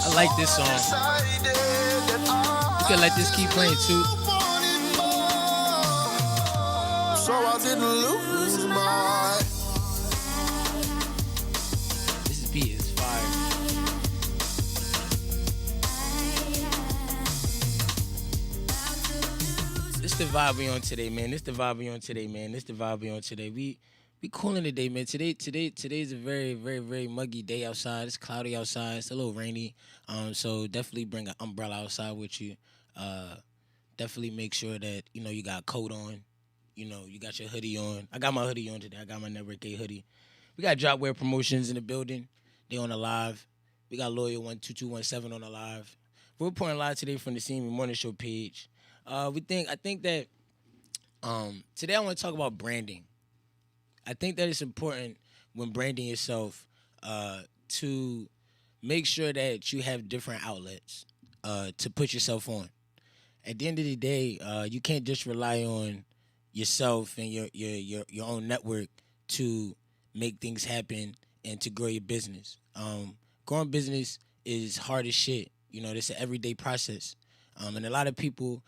I like this song. You can let this keep playing too. So I didn't lose my. This beat is fire. This the vibe we on today, man. This the vibe we on today, man. This the vibe we on today. We cooling today, man. Today's a very, very, very muggy day outside. It's cloudy outside. It's a little rainy. So definitely bring an umbrella outside with you. Definitely make sure that you got a coat on. You got your hoodie on. I got my hoodie on today. I got my Network A hoodie. We got Dropwear Promotions in the building. They on the live. We got Lawyer 12217 on the live. We're reporting live today from the CME Morning Show page. I think that today I want to talk about branding. I think that it's important when branding yourself to make sure that you have different outlets to put yourself on. At the end of the day, you can't just rely on yourself and your own network to make things happen and to grow your business. Growing business is hard as shit. It's an everyday process. And a lot of people,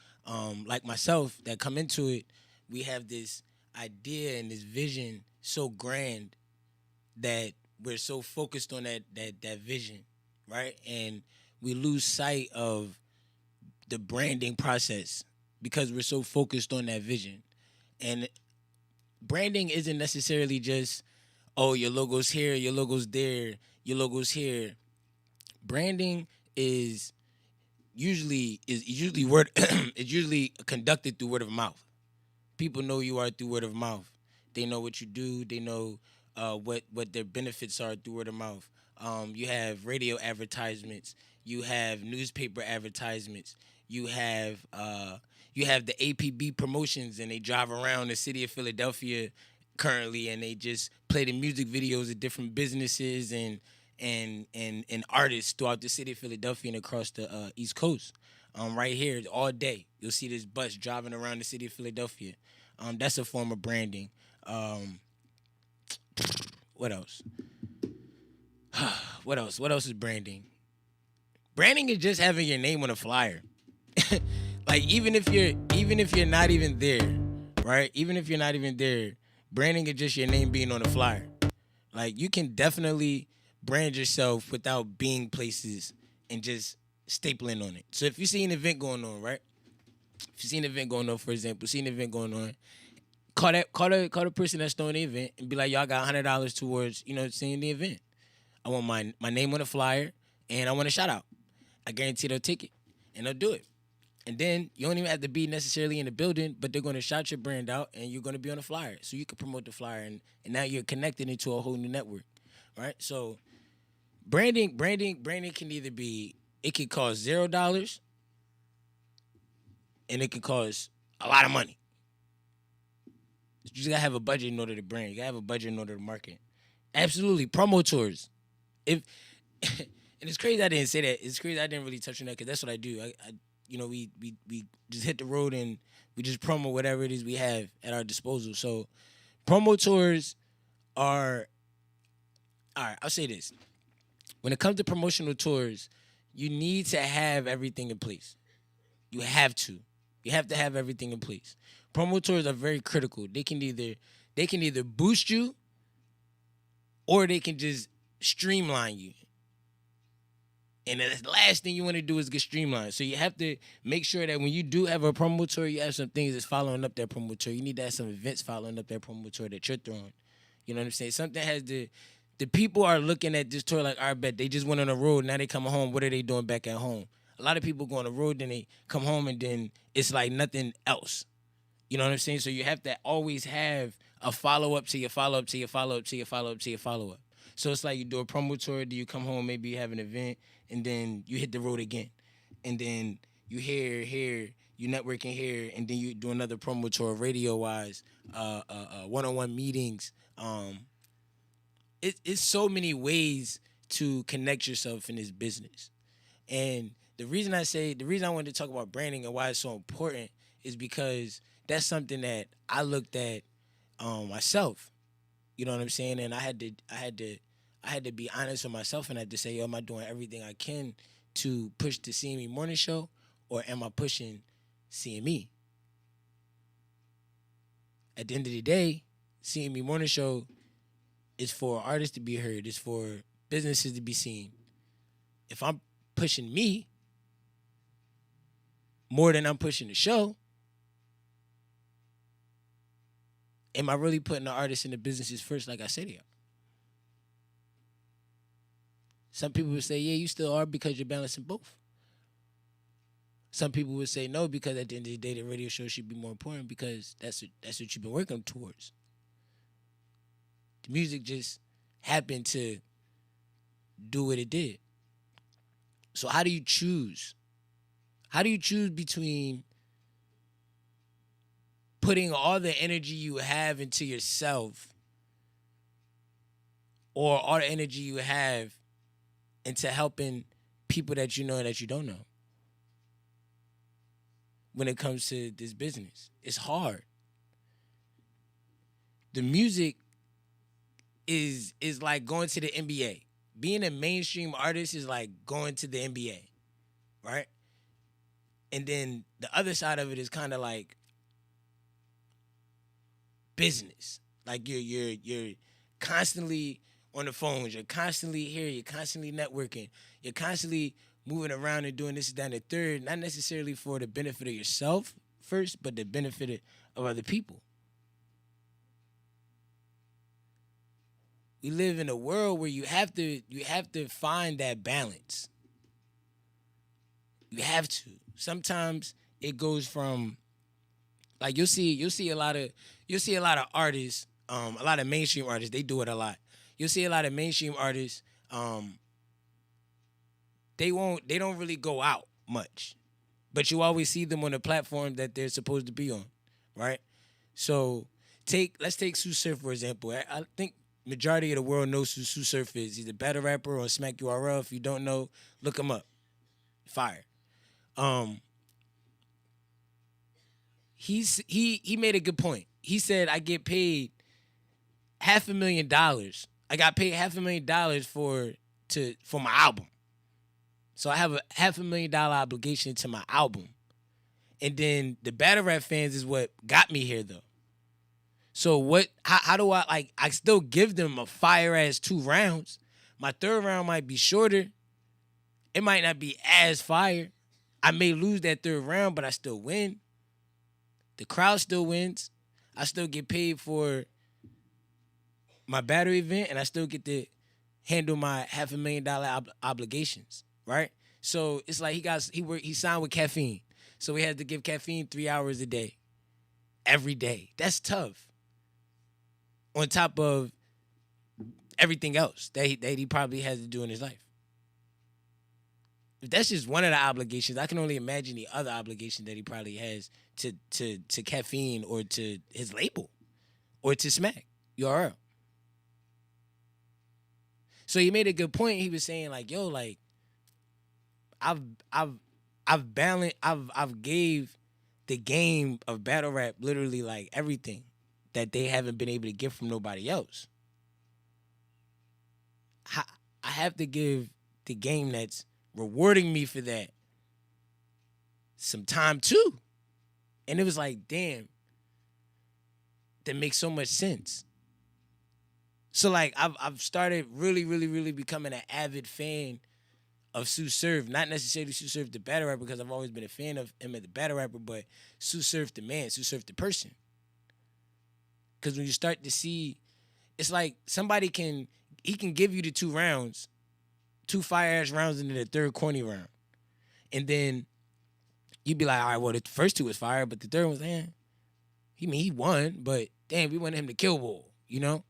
like myself, that come into it, we have this idea and this vision so grand that we're so focused on that vision, right? And we lose sight of the branding process because we're so focused on that vision. And branding isn't necessarily just, oh, your logo's here, your logo's there, your logo's here. Branding is usually word it's usually conducted through word of mouth. People know you are through word of mouth. They know what you do. They know what their benefits are through word of mouth. You have radio advertisements. You have newspaper advertisements. You have the APB promotions, and they drive around the city of Philadelphia currently, and they just play the music videos of different businesses and artists throughout the city of Philadelphia and across the East Coast. Right here, all day, you'll see this bus driving around the city of Philadelphia. That's a form of branding. What else? What else? What else is branding? Branding is just having your name on a flyer. Like even if you're not even there, right? Even if you're not even there, branding is just your name being on a flyer. Like you can definitely brand yourself without being places and just stapling on it. So if you see an event going on, right? If you see an event going on, for example, call the person that's throwing the event and be like, y'all got $100 towards, seeing the event. I want my name on the flyer and I want a shout out. I guarantee they'll take it and they'll do it. And then you don't even have to be necessarily in the building, but they're going to shout your brand out and you're going to be on the flyer. So you can promote the flyer and now you're connected into a whole new network, right? So branding can either be, it could cost $0 and it could cost a lot of money. You just got to have a budget in order to brand. You got to have a budget in order to market. Absolutely. Promo tours. And it's crazy I didn't say that. It's crazy I didn't really touch on that because that's what I do. We just hit the road and we just promo whatever it is we have at our disposal. So promo tours are, all right, I'll say this. When it comes to promotional tours, you need to have everything in place. You have to. You have to have everything in place. Promo tours are very critical. They can either boost you or they can just streamline you. And the last thing you want to do is get streamlined. So you have to make sure that when you do have a promo tour, you have some things that's following up that promo tour. You need to have some events following up that promo tour that you're throwing. You know what I'm saying? Something has the people are looking at this tour like, I bet they just went on the road. Now they come home. What are they doing back at home? A lot of people go on the road, then they come home, and then it's like nothing else. You know what I'm saying? So you have to always have a follow-up to your follow-up to your follow-up to your follow-up to your follow-up. So it's like you do a promo tour, then you come home, maybe you have an event, and then you hit the road again. And then you you networking here, and then you do another promo tour radio-wise, one-on-one meetings. It's so many ways to connect yourself in this business. And the reason I wanted to talk about branding and why it's so important is because that's something that I looked at myself. You know what I'm saying? And I had to be honest with myself, and I had to say, yo, am I doing everything I can to push the CME Morning Show, or am I pushing CME? At the end of the day, CME Morning Show is for artists to be heard. It's for businesses to be seen. If I'm pushing me more than I'm pushing the show, am I really putting the artists and the businesses first like I said they are? Some people would say, yeah, you still are because you're balancing both. Some people would say no, because at the end of the day, the radio show should be more important because that's what you've been working towards. The music just happened to do what it did. So how do you choose? How do you choose between putting all the energy you have into yourself or all the energy you have into helping people that you know and that you don't know? When it comes to this business, it's hard. The music is like going to the NBA. Being a mainstream artist is like going to the NBA, right? And then the other side of it is kind of like business. Like you're constantly on the phones, you're constantly here, you're constantly networking, you're constantly moving around and doing this, that, and the third, not necessarily for the benefit of yourself first, but the benefit of other people. We live in a world where you have to find that balance. You have to. Sometimes it goes from, like, you'll see a lot of artists, a lot of mainstream artists, they do it a lot. You'll see a lot of mainstream artists, they don't really go out much, but you always see them on the platform that they're supposed to be on, right? So let's take Sue Surf, for example. I think majority of the world knows who Sue Surf is. He's a battle rapper on Smack URL. If you don't know, look him up. Fire. He made a good point. He said, I get paid $500,000. I got paid $500,000 for my album. So I have a $500,000 obligation to my album. And then the battle rap fans is what got me here, though. So how do I still give them a fire ass 2 rounds. My third round might be shorter. It might not be as fire. I may lose that third round, but I still win. The crowd still wins. I still get paid for my battle event, and I still get to handle my $500,000 obligations, right? So it's like he signed with Caffeine. So we had to give Caffeine 3 hours a day. Every day. That's tough. On top of everything else that he probably has to do in his life. If that's just one of the obligations, I can only imagine the other obligation that he probably has to Caffeine or to his label or to Smack URL. So he made a good point. He was saying like, yo, like I've gave the game of battle rap literally like everything that they haven't been able to get from nobody else. I have to give the game that's rewarding me for that some time too. And it was like, damn, that makes so much sense. So like I've started really, really, really becoming an avid fan of Sue Surf. Not necessarily Sue Surf the battle rapper, because I've always been a fan of him as the battle rapper, but Sue Surf the man, Sue Surf the person. Because when you start to see, it's like he can give you the 2 rounds, 2 fire-ass rounds into the third corny round. And then you'd be like, all right, well, the first 2 was fire, but the third one was, he won, but damn, we wanted him to kill Bull, you know?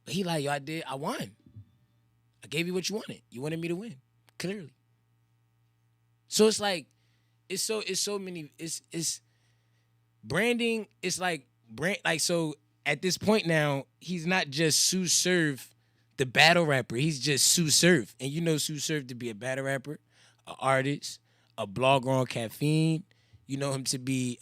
But he like, yo, I won. I gave you what you wanted. You wanted me to win, clearly. So it's like, it's so many, it's branding. It's like so at this point now, he's not just Sue Surf, the battle rapper. He's just Sue Surf. And you know Sue Surf to be a battle rapper, an artist, a blogger on Caffeine. You know him to be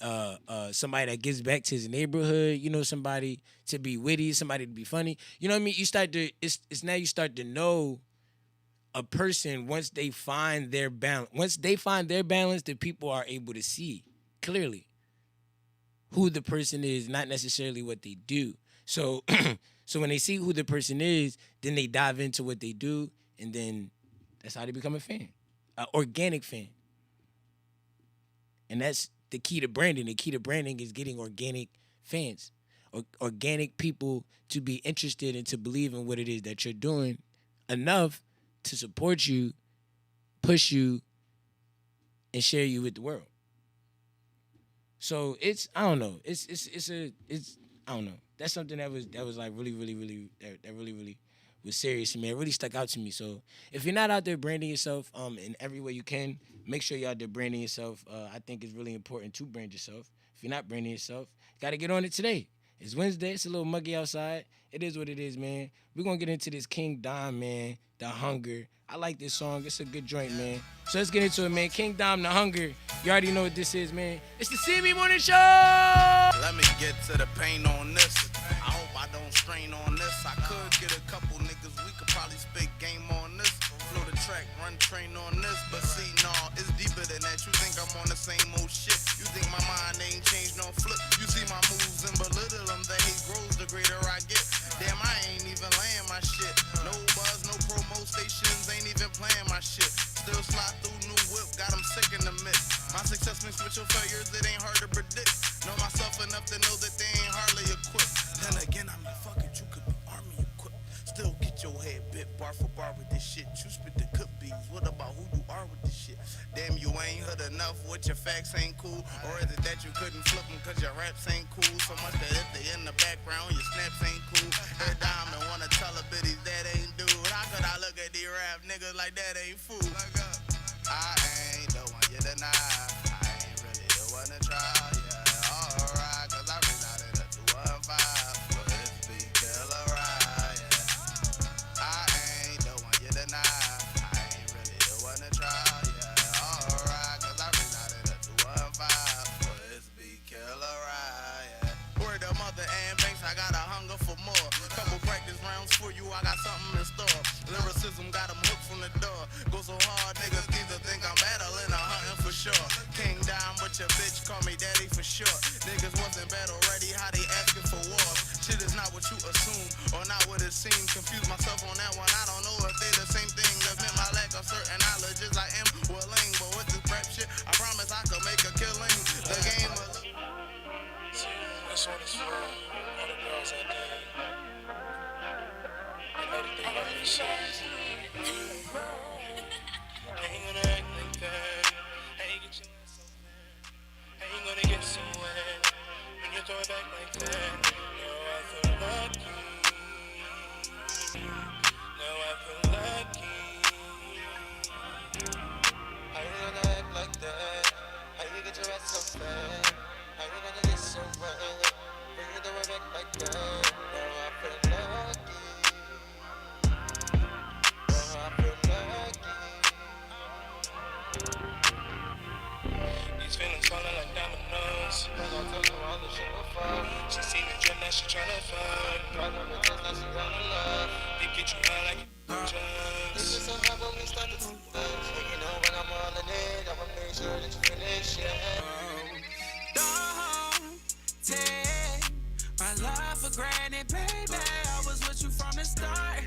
somebody that gives back to his neighborhood. You know somebody to be witty, somebody to be funny. You know what I mean? You start to, it's now you start to know a person, once they find their balance, the people are able to see clearly who the person is, not necessarily what they do. So so when they see who the person is, then they dive into what they do, and then that's how they become a fan, an organic fan. And that's the key to branding. The key to branding is getting organic fans, or organic people to be interested and to believe in what it is that you're doing enough to support you, push you, and share you with the world. So it's, I don't know. It's I don't know. That's something that was like really that really was serious to me. It really stuck out to me. So if you're not out there branding yourself in every way you can, make sure you're out there branding yourself. I think it's really important to brand yourself. If you're not branding yourself, got to get on it today. It's Wednesday. It's a little muggy outside. It is what it is, man. We're going to get into this King Dom, man, The Hunger. I like this song. It's a good joint, man. So let's get into it, man. King Dom, The Hunger. You already know what this is, man. It's the CME Morning Show! Let me get to the pain on this. I hope I don't strain on this. I could get a couple niggas. We could probably spit game on this. Flow the track, run train on this. But see, nah, it's deeper than that. You think I'm on the same old shit. You think my mind ain't changed, no flip. You see my moves and belittle them. The hate grows, the greater I get. Damn, I ain't even laying my shit. No buzz, no promo stations, ain't even playing my shit. Still slide through new whip, got them sick in the mix. My success mixed with your failures, it ain't hard to predict. Know myself enough to know that they ain't hardly equipped. Then again, I mean, fuck it, you could be army equipped. Still get your head bit bar for bar with this shit. You spit the could bees, what about who you are with this shit? Damn, you ain't hood enough, what your facts ain't cool. Or is it that you couldn't flip them cause your raps ain't cool? So much that if they in the background, your snaps ain't cool. Head down and wanna tell a bitties that ain't dude. How could I look at these rap niggas like that ain't fool? I ain't the one you deny. I ain't really the one to try. Yeah, alright, cause I resided a 215. But it's be killer ride. Yeah. I ain't the one you deny. I ain't really the one to try. Yeah, alright, cause I resided a 215. But it's be killer ride. Yeah. Word of mother and banks, I got a hunger for more. Couple practice rounds for you, I got something in store. Lyricism got them hooked from the door. Go so hard, niggas either think I'm battling or hunting for sure. King Dom, but your bitch call me daddy for short. Niggas wasn't battle ready, how they asking for war. Shit is not what you assume, or not what it seems. Confuse myself on that one, I don't know if they the same thing. Admit my lack of certain knowledges, I am willing. But with this rap shit, I promise I could make a killing. The game of... This one is for all the girls out there. They know that they love me so. I ain't gonna act like that. I ain't get your ass so mad. I ain't gonna get so wet when you throw it back like that. Now I feel lucky. Now I feel lucky. I ain't gonna act like that. I ain't get your ass so mad. I ain't gonna get so wet when you throw it back like that. Now I feel lucky. Now I feel lucky. These feelings falling like dominoes. I gon' tell her all the shit before. She see the dream that she tryna fuck. Brother with us, now she wanna love. They get you high like drugs. This is somehow when we start to do things. And you know when I'm all in it, I'ma make sure that you finish it. Don't take my love for granted, baby. I was with you from the start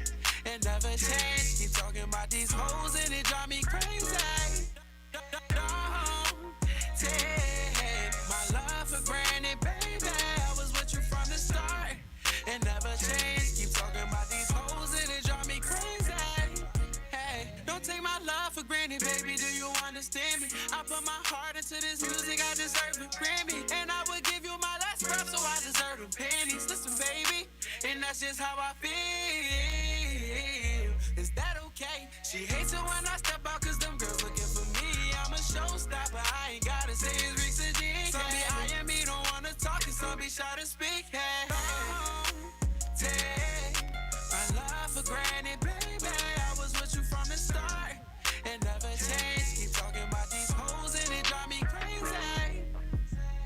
and never changed. Keep talking about these hoes and it drive me crazy. Don't take my love for granted, baby. I was with you from the start and never changed. Keep talking about these hoes and it drive me crazy. Hey, don't take my love for granted, baby. Do you understand me? I put my heart into this music, I deserve a Grammy. And I would give you my last breath, so I deserve them pennies. Listen, baby, and that's just how I feel. Is that okay? She hates it when I step out, cause them girls looking for me. I'm a showstopper, I ain't gotta say it's Reeks and G. Some be eyeing me, don't wanna talk, and some be shy to speak. Hey, don't take my love for granted, baby. I was with you from the start and never changed. Keep talking about these hoes and it drive me crazy.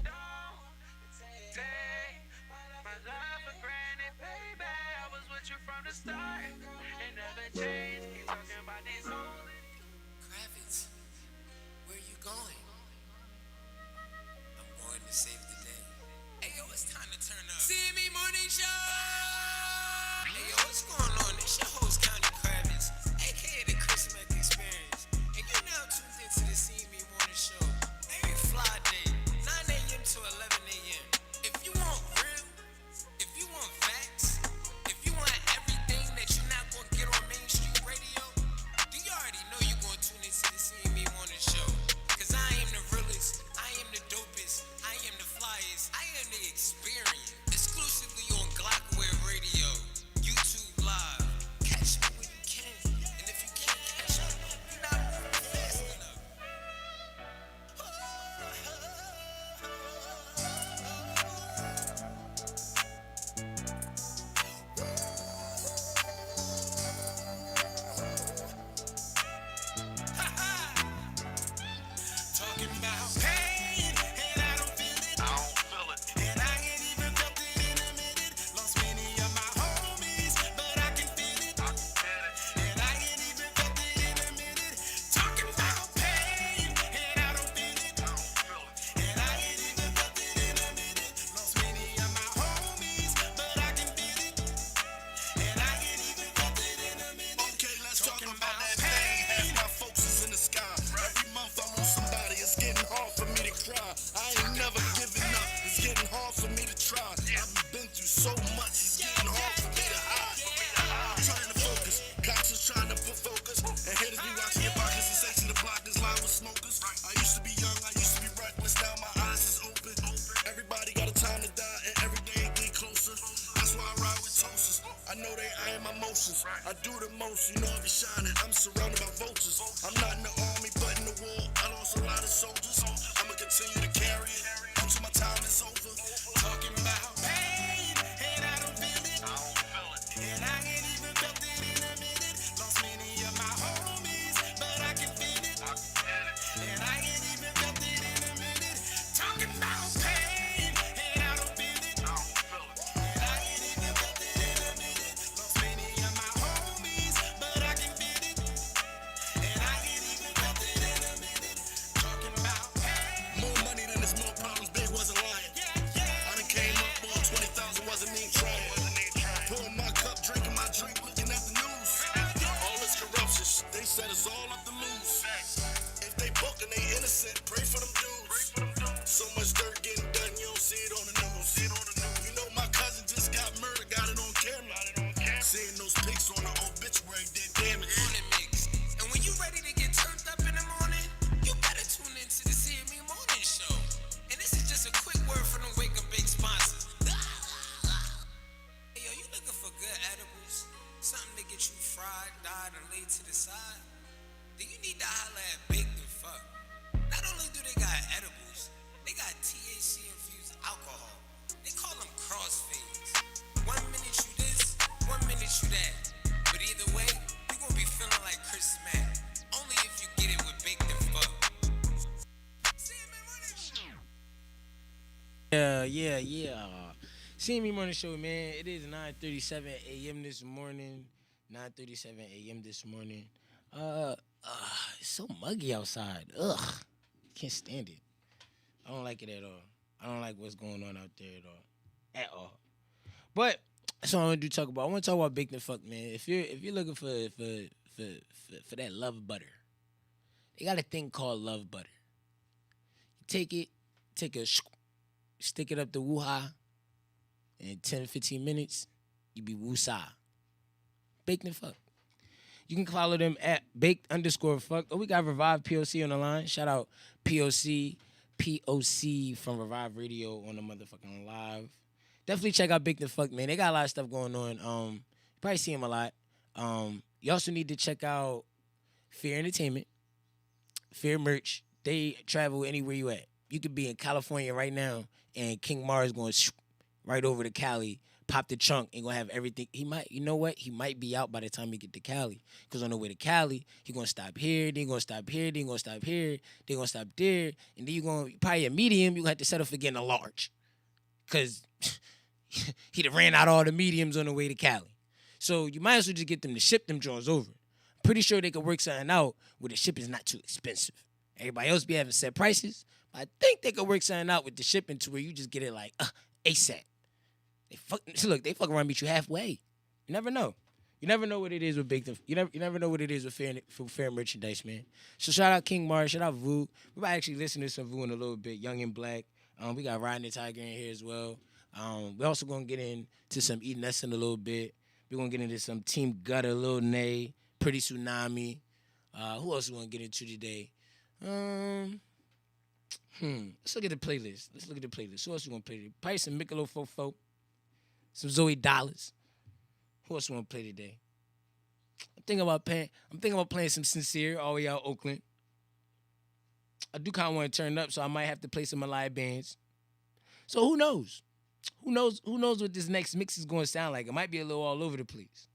Don't take my love for granted, baby. I was with you from the start and never changed. Keep talking about these hoes. Talking about pain, and I don't feel it. I don't feel it. And I ain't even felt it in a minute. Lost many of my homies, but I can feel it. And I ain't even felt it in a minute. Talking about pain, and I don't feel it. And I ain't even felt it in a minute. Lost many of my homies, but I can feel it. And I ain't even felt it in a minute. Okay, let's talk about that pain. Half my folks is in the sky. Every month I lose somebody. It's getting hard for me to cry. I ain't never giving up. It's getting hard for me to try. I've been through so much. It's getting hard for me to hide. I'm trying to focus. Cops is trying to put focus. And haters be watching your pockets and section the block is lined with smokers. I used to be young. I used to be reckless. Now my eyes is open. Everybody got a time to die and every day get closer. That's why I ride with toasters. I know they iron my motions. I do the most, you know I be shining. I'm surrounded by vultures. I'm not in the army, but in the war. I lost a lot of soldiers. I'ma continue to carry it until my time is over. Talking about pain, and I don't feel it. And I ain't even felt it in a minute. Lost many of my homies, but I can feel it. And I ain't even felt it in a minute. Talking about pain, and I don't feel it. And I ain't even felt it in a minute. Lost many of my homies, but I can feel it. And I ain't even felt it in a minute. Talking about pain. More money than there's more problems. Big wasn't lying. I done came up on 20,000, wasn't me trying. Pouring my cup, drinking my drink, looking at the news. All this corruption, they said it's all up to lose. If they book and they innocent, pray for them dudes. So much dirt getting done, you don't see it on the news. You know my cousin just got murdered, got it on camera. Seeing those pics on the obituary did damage. Morning mix. And when you ready to get turned up in the morning, you better tune into the CME Morning Show. And this is just a quick word from the Wake Up Big sponsors. Hey, yo, you looking for good edibles? Something to get you fried, dyed, and laid to the side? Then you need to holler at Big and Fuck. Not only do they got edibles, they got THC-infused alcohol. They call them crossfades. 1 minute you this, 1 minute you that. But either way, you gonna be feeling like Chris Mack. Only if you get it with Big and Fuck. Yeah. CME Morning Show, man. It is 9:37 a.m. this morning. 9:37 a.m. this morning. It's so muggy outside. Ugh. Can't stand it. I don't like it at all. I don't like what's going on out there at all. But that's what I want to talk about. I want to talk about Big and Fuck, man. If you're looking for that love butter, they got a thing called love butter. You take a stick it up the woo-ha, in 10, 15 minutes, you be woo-sa. Baked and Fuck. You can follow them at baked_fuck. Oh, we got Revive POC on the line. Shout out POC from Revive Radio on the motherfucking live. Definitely check out Baked and Fuck, man. They got a lot of stuff going on. You probably see them a lot. You also need to check out Fear Entertainment, Fear Merch. They travel anywhere you at. You could be in California right now, and King Mars going right over to Cali, pop the trunk, and gonna have everything. He might, you know what? He might be out by the time he get to Cali. Because on the way to Cali, he gonna stop here, then gonna stop here, then gonna stop here, then gonna stop there, and then you gonna probably a medium. You gonna have to settle for getting a large, because he done ran out all the mediums on the way to Cali. So you might as well just get them to ship them joints over. Pretty sure they could work something out where the shipping's not too expensive. Everybody else be having set prices. I think they could work something out with the shipping to where you just get it like ASAP. They fuck around and meet you halfway. You never know. You never know what it is with big. You never know what it is with fair merchandise, man. So shout out King Mars, shout out Vu. We might actually listen to some Vu in a little bit. Young and Black. We got Riding the Tiger in here as well. We're also gonna get into some Eating Us in a little bit. We're gonna get into some Team Gutter, Lil Nay, Pretty Tsunami. Who else we gonna get into today? Let's look at the playlist. Who else we gonna play today? Probably some Michelob Fofo, some Zoe Dollars. Who else we gonna play today? I'm thinking about playing some Sincere all the way out Oakland. I do kind of want to turn up, so I might have to play some live bands. So who knows? Who knows what this next mix is going to sound like? It might be a little all over the place.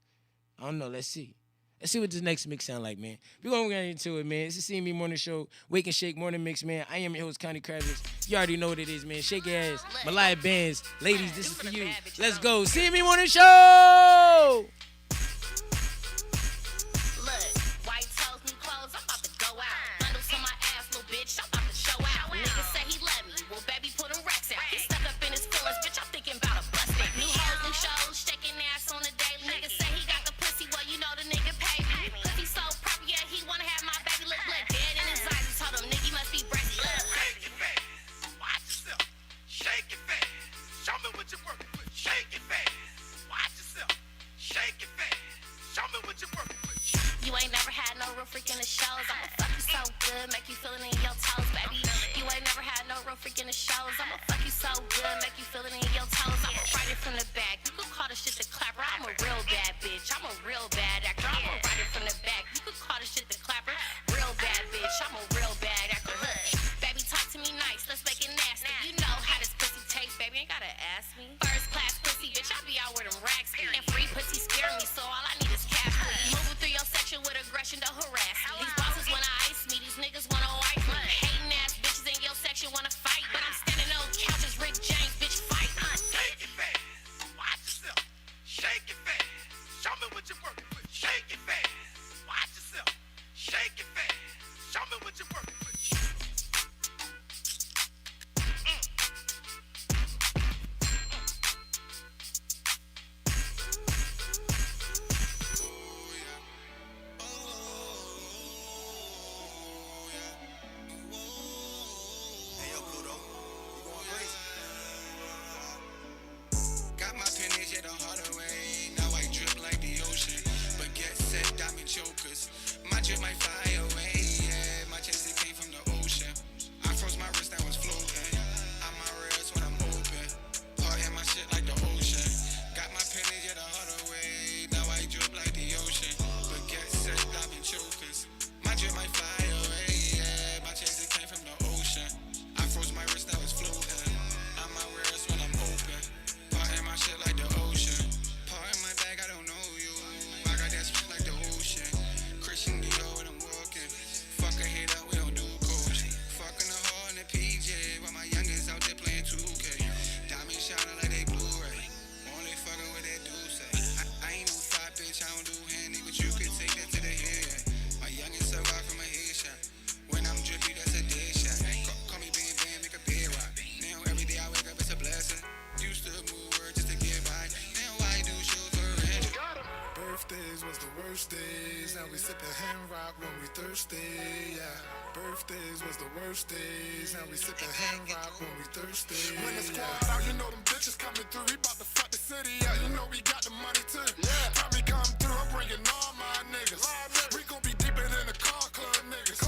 I don't know. Let's see. Let's see what this next mix sound like, man. We're gonna get into it, man. It's the CME Morning Show, Wake and Shake Morning Mix, man. I am your host, Connie Kravitz. You already know what it is, man. Shake your ass. Malaya Bands. Ladies, this is for you. Let's go. CME Morning Show! Look, white toes, new clothes, I'm about to go out. Bundles to my ass, little bitch, I'm about to show out. Nigga say he love me, well, baby, put him racks out. He stuck up in his feelings, bitch, I'm thinking about a busting. New hoes, new shows, shaking ass on the daily. Nigga say he got the pussy, well, you know the nigga pay me. Pussy so proper, yeah, he wanna have my baby. Look blood dead in his eyes. He told him, nigga, you must be breaking. Shake it fast, watch yourself. Shake it fast, show me what you're working with. Shake it fast, watch yourself. Shake it fast, show me what you're working with. You ain't never had no real freak in the shows. I'ma fuck you so good, make you feel it in your toes, baby. You ain't never had no real freak in the shows. I'ma fuck you so good, make you feel it in your toes. I'ma ride it from the back. You could call this shit the clapper. I'm a real bad bitch. I'm a real bad actor. I'ma ride it from the back. You could call this shit the clapper. Real bad bitch. I'm a real bad actor. Baby, talk to me nice. Let's make it nasty. You know how this pussy tastes, baby. Ain't gotta ask me. First class pussy, bitch. I be out where them racks be. And free pussy scare me, so all I need is cash. Moving through your section with aggression to harass me. These bosses wanna ice me. These niggas wanna wife me. Hating ass bitches in your section wanna fight. But I'm standing on couches, Rick James, bitch, fight. Shake it fast, watch yourself. Shake it fast, show me what you're working with. Shake it fast, watch yourself. Shake it fast, show me what you're working with. Hey, yo, Pluto, you going crazy? Got my pennies, yeah, the harder way. Now I drip like the ocean. But get set, diamond chokers. My drip might fly away, yeah. My chest, it came from the ocean. I froze my wrist, that was floating. I'm my wrist when I'm open. Heart in my shit like the ocean. Got my pennies, yeah, the harder way. Now I drip like the ocean. But get set, diamond chokers. My drip might fly away, yeah. My chest, it came from the ocean. I froze my wrist, that was floating. I'm my wrist when I'm open. Part in my shit like the ocean. Part in my bag, I don't know you. I got that shit like the ocean. Christian Dior when I'm walking. Fuck a hit up, we don't do coach. Fucking the hard in the PJ. While my youngins out there playing 2K. Diamonds shining like they Blu-ray. Only fucking with that dude say. I ain't no fat bitch, I don't do handy. But you could take that to the head. My youngins survive from a headshot. When I'm drippy, that's a dead shot. Call me Bam Bam, make a bed rock. Now every day I wake up, it's a blessing. Used to move word just to get by. Now I do shows for rent. Birthdays was the worst days. Now we sip the hand rock when we thirsty. Yeah. Birthdays was the worst days. Now we sip the hand rock when we thirsty. When the squad out, you know them bitches coming through. We bout to fuck the city out. You know we got the money too. Time we come through, I'm bringing all my niggas. We gon' be deeper than the car club niggas.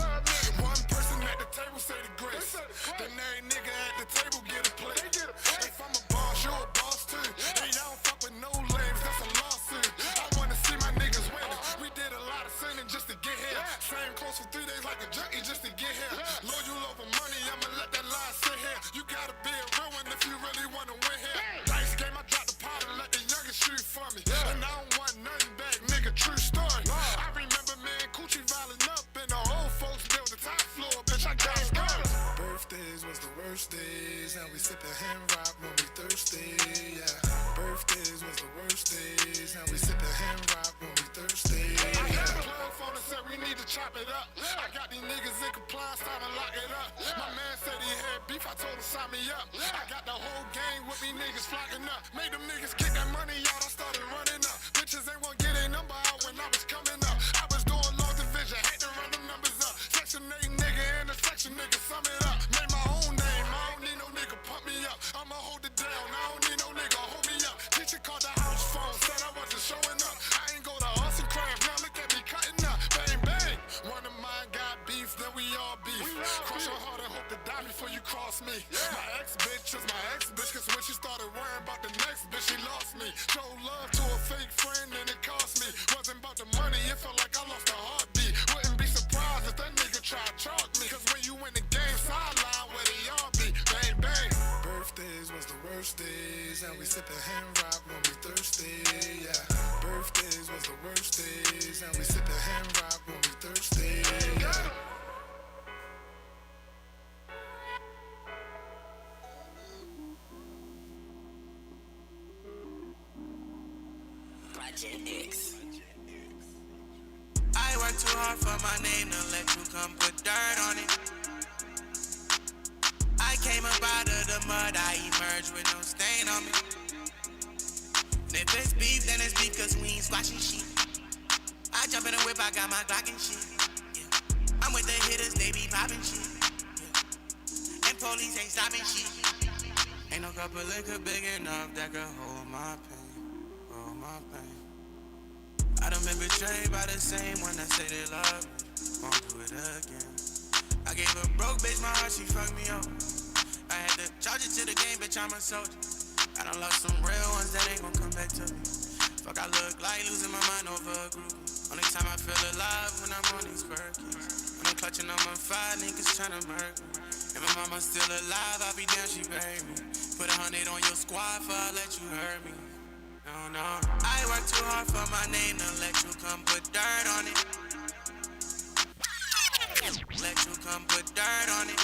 One person at the table say the grace. Then every nigga at the table get a plate. If I'm a boss, you a boss too. And y'all don't fuck with no lames, that's a lawsuit. I wanna see my niggas winning. We did a lot of sinning just to get here. Same clothes for 3 days like a junkie just to get here. Loyal over money, I'ma let that lie sit here. You gotta be a real one if you really wanna win here. Dice game, I drop the pot and let the youngest shoot for me. And I don't want nothing back, nigga, true story. I remember me and Coochie riling up in the old folks built the top floor, bitch, I got scars. Birthdays was the worst days. Now we sip the hand rock when we thirsty. Yeah. Birthdays was the worst days. Now we sip the hand rock when we thirsty. I got a plug phone and said we need to chop it up. I got these niggas in compliance, time to lock it up. My man said he had beef, I told him sign me up. I got the whole gang with me niggas flocking up. Made them niggas get that money out, I started running up. Bitches ain't wanna get a number out when I was coming up. I was doing long division, had to run them numbers up. Section 8 nigga and the section nigga, sum it up. Made my own name, I don't need no nigga pump me up. I'ma hold it down, I don't need no nigga hold me up. Teacher called the house phone, said I wasn't showing up. I ain't go to Austin Craft, now look at me cutting up. Bang bang, one of mine got beef, then we all beef. Cross your heart and hope to die before you cross me. My ex-bitch is my ex-bitch, cause when she started worrying about the next bitch, she lost me. Showed love to a fake friend and it cost me. Wasn't about the money, it felt like I lost a heartbeat. Wouldn't be surprised if that nigga try to chalk me. Cause when you in the game, sideline where they all be. Bang bang. Birthdays was the worst days. Now we sip the hand rock when we thirsty. Yeah. Birthdays was was the worst days. Now we sippin' hand rock when we thirsty. Yeah. Project X. I work too hard for my name to let you come put dirt on it. I came up out of the mud, I emerged with no stain on me. And if it's beef, then it's beef cause we ain't squashing shit. I jump in the whip, I got my Glock and shit. Yeah. I'm with the hitters, they be popping shit. Yeah. And police ain't stopping shit. Ain't no cup of liquor big enough that could hold my pain, hold my pain. I done been betrayed by the same one that say they love me. Won't do it again. I gave a broke bitch my heart, she fucked me up. I had to charge it to the game, bitch, I'm a soldier. I done lost some real ones that ain't gon' come back to me. Fuck, I look like losing my mind over a group. Only time I feel alive when I'm on these Perkins. When I'm clutching on my 5 niggas tryna murder me. And my mama still alive, I'll be down, she buried me. Put 100 on your squad for I let you hurt me. No, no. I work too hard for my name to let you come put dirt on it. Let you come put dirt on it.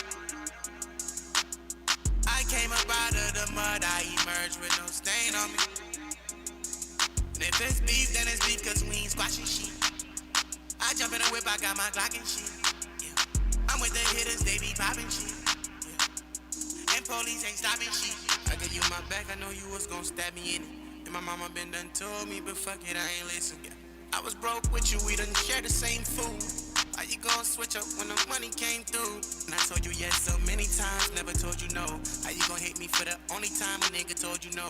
I came up out of the mud, I emerged with no stain on me. And if it's beef, then it's beef cause we ain't squashing shit. I jump in the whip, I got my Glock and shit. Yeah. I'm with the hitters, they be popping shit. Yeah. And police ain't stopping shit. I give you my back, I know you was gon' stab me in it. And my mama been done told me, but fuck it, I ain't listen. Yeah. I was broke with you, we done share the same food. How you gon' switch up when the money came through? And I told you yes so many times, never told you no. How you gon' hate me for the only time a nigga told you no?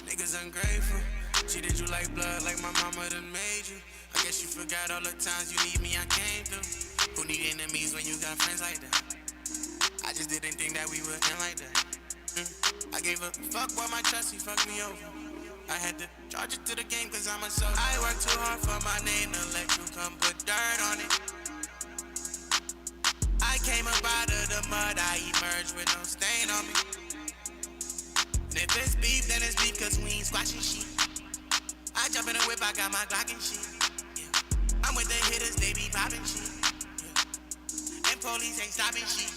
Niggas ungrateful, treated you like blood, like my mama done made you. I guess you forgot all the times you need me, I came through. Who need enemies when you got friends like that? I just didn't think that we would end like that. I gave a fuck about my trust, he fucked me over. I had to charge it to the game cause I'm a soldier. I work too hard for my name to let you come put dirt on it. I came up out of the mud, I emerged with no stain on me. And if it's beef, then it's beef cause we ain't squashing shit. I jump in the whip, I got my Glock and shit. Yeah. I'm with the hitters, they be popping shit. Yeah. And police ain't stopping shit.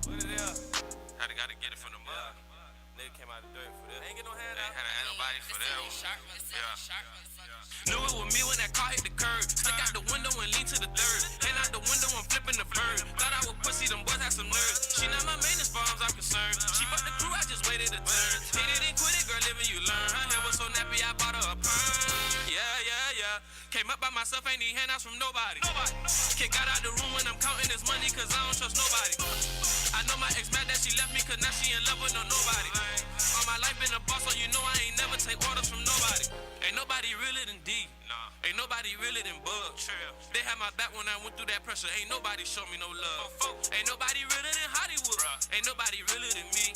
What it is? Gotta get it from the mud. Nigga came out of the dirt for that. Ain't get no hand out. Had nobody for that. Knew it was me when that car hit the curb. Stick out the window and lean to the third. Hand out the window and flipping the bird. Thought I would pussy, them boys had some nerves. She not my main as far as I'm concerned. She fucked the crew, I just waited a turn. Hit it and quit it, girl, live and you learn. Her hair was so nappy, I bought her a perm. Yeah. Came up by myself, ain't need handouts from nobody. Kid got out the room when I'm counting this money, cause I don't trust nobody. I know my ex mad that she left me, cause now she in love with nobody. All my life been a boss, so you know I ain't never take orders from nobody. Ain't nobody realer than D. Ain't nobody realer than Bug. They had my back when I went through that pressure. Ain't nobody show me no love. Ain't nobody realer than Hollywood. Ain't nobody realer than me.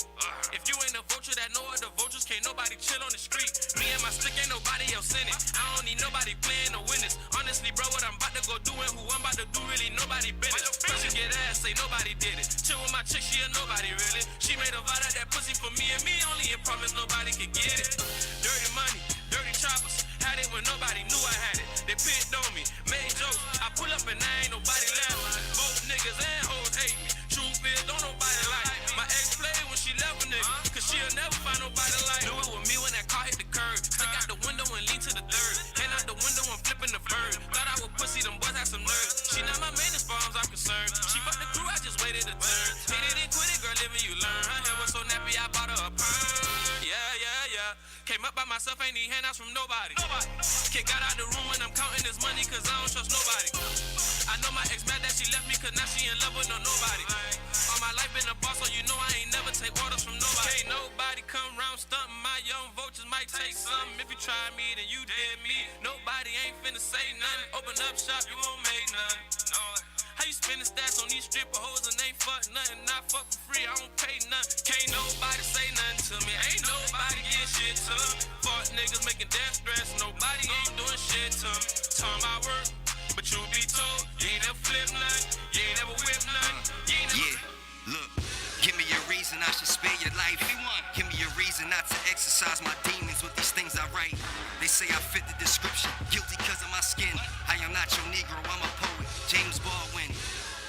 If you ain't a vulture that know other vultures, can't nobody chill on the street. Me and my stick, ain't nobody else in it. I don't need nobody playing no witness. Honestly, bro, what I'm about to go do and who I'm about to do, really nobody business. First you get ass, say nobody did it. Chill with my chick, she a nobody really. She made a vow that that pussy for me and me only, and promise nobody could get it. Dirty money, dirty choppers. Had it when nobody knew I had it. They picked on me, made jokes. I pull up and I ain't nobody laughing. Both niggas and hoes hate me. Truth is, don't nobody like me. My ex played when she left a nigga, cause she'll never find nobody like me. Knew it was me when that car hit the curb. Stick out the window and lean to the third. Hand out the window and flipping the bird. Thought I would pussy, them boys had some nerves. She not my main as far as I'm concerned. She fucked the crew, I just waited a turn. Hit it and quit it, girl, live and you learn. Her hair was so nappy, I bought her a perm. Yeah. Came up by myself, ain't need handouts from nobody. Kid got out the room when I'm counting this money, cause I don't trust nobody. I know my ex mad that she left me, cause now she in love with nobody. All my life been a boss, so you know I ain't never take orders from nobody. Can't nobody come round stunting, my young vultures might take something. If you try me, then you did me. Nobody ain't finna say nothing. Open up shop, you won't make nothing. How you spending stats on these stripper hoes and ain't fuck nothing? I fuck for free, I don't pay nothing. Can't nobody say nothing to me. Ain't nobody get shit to me. Fuck niggas making death threats. Nobody ain't doing shit to me. Time I work, but you be told you ain't never flip nothing. You ain't never whip nothing. You ain't never... Yeah, look. Give me a reason I should spare your life. Give me a reason not to exercise my demons with these things I write. They say I fit the description, guilty because of my skin. I am not your Negro, I'm a poet, James Baldwin.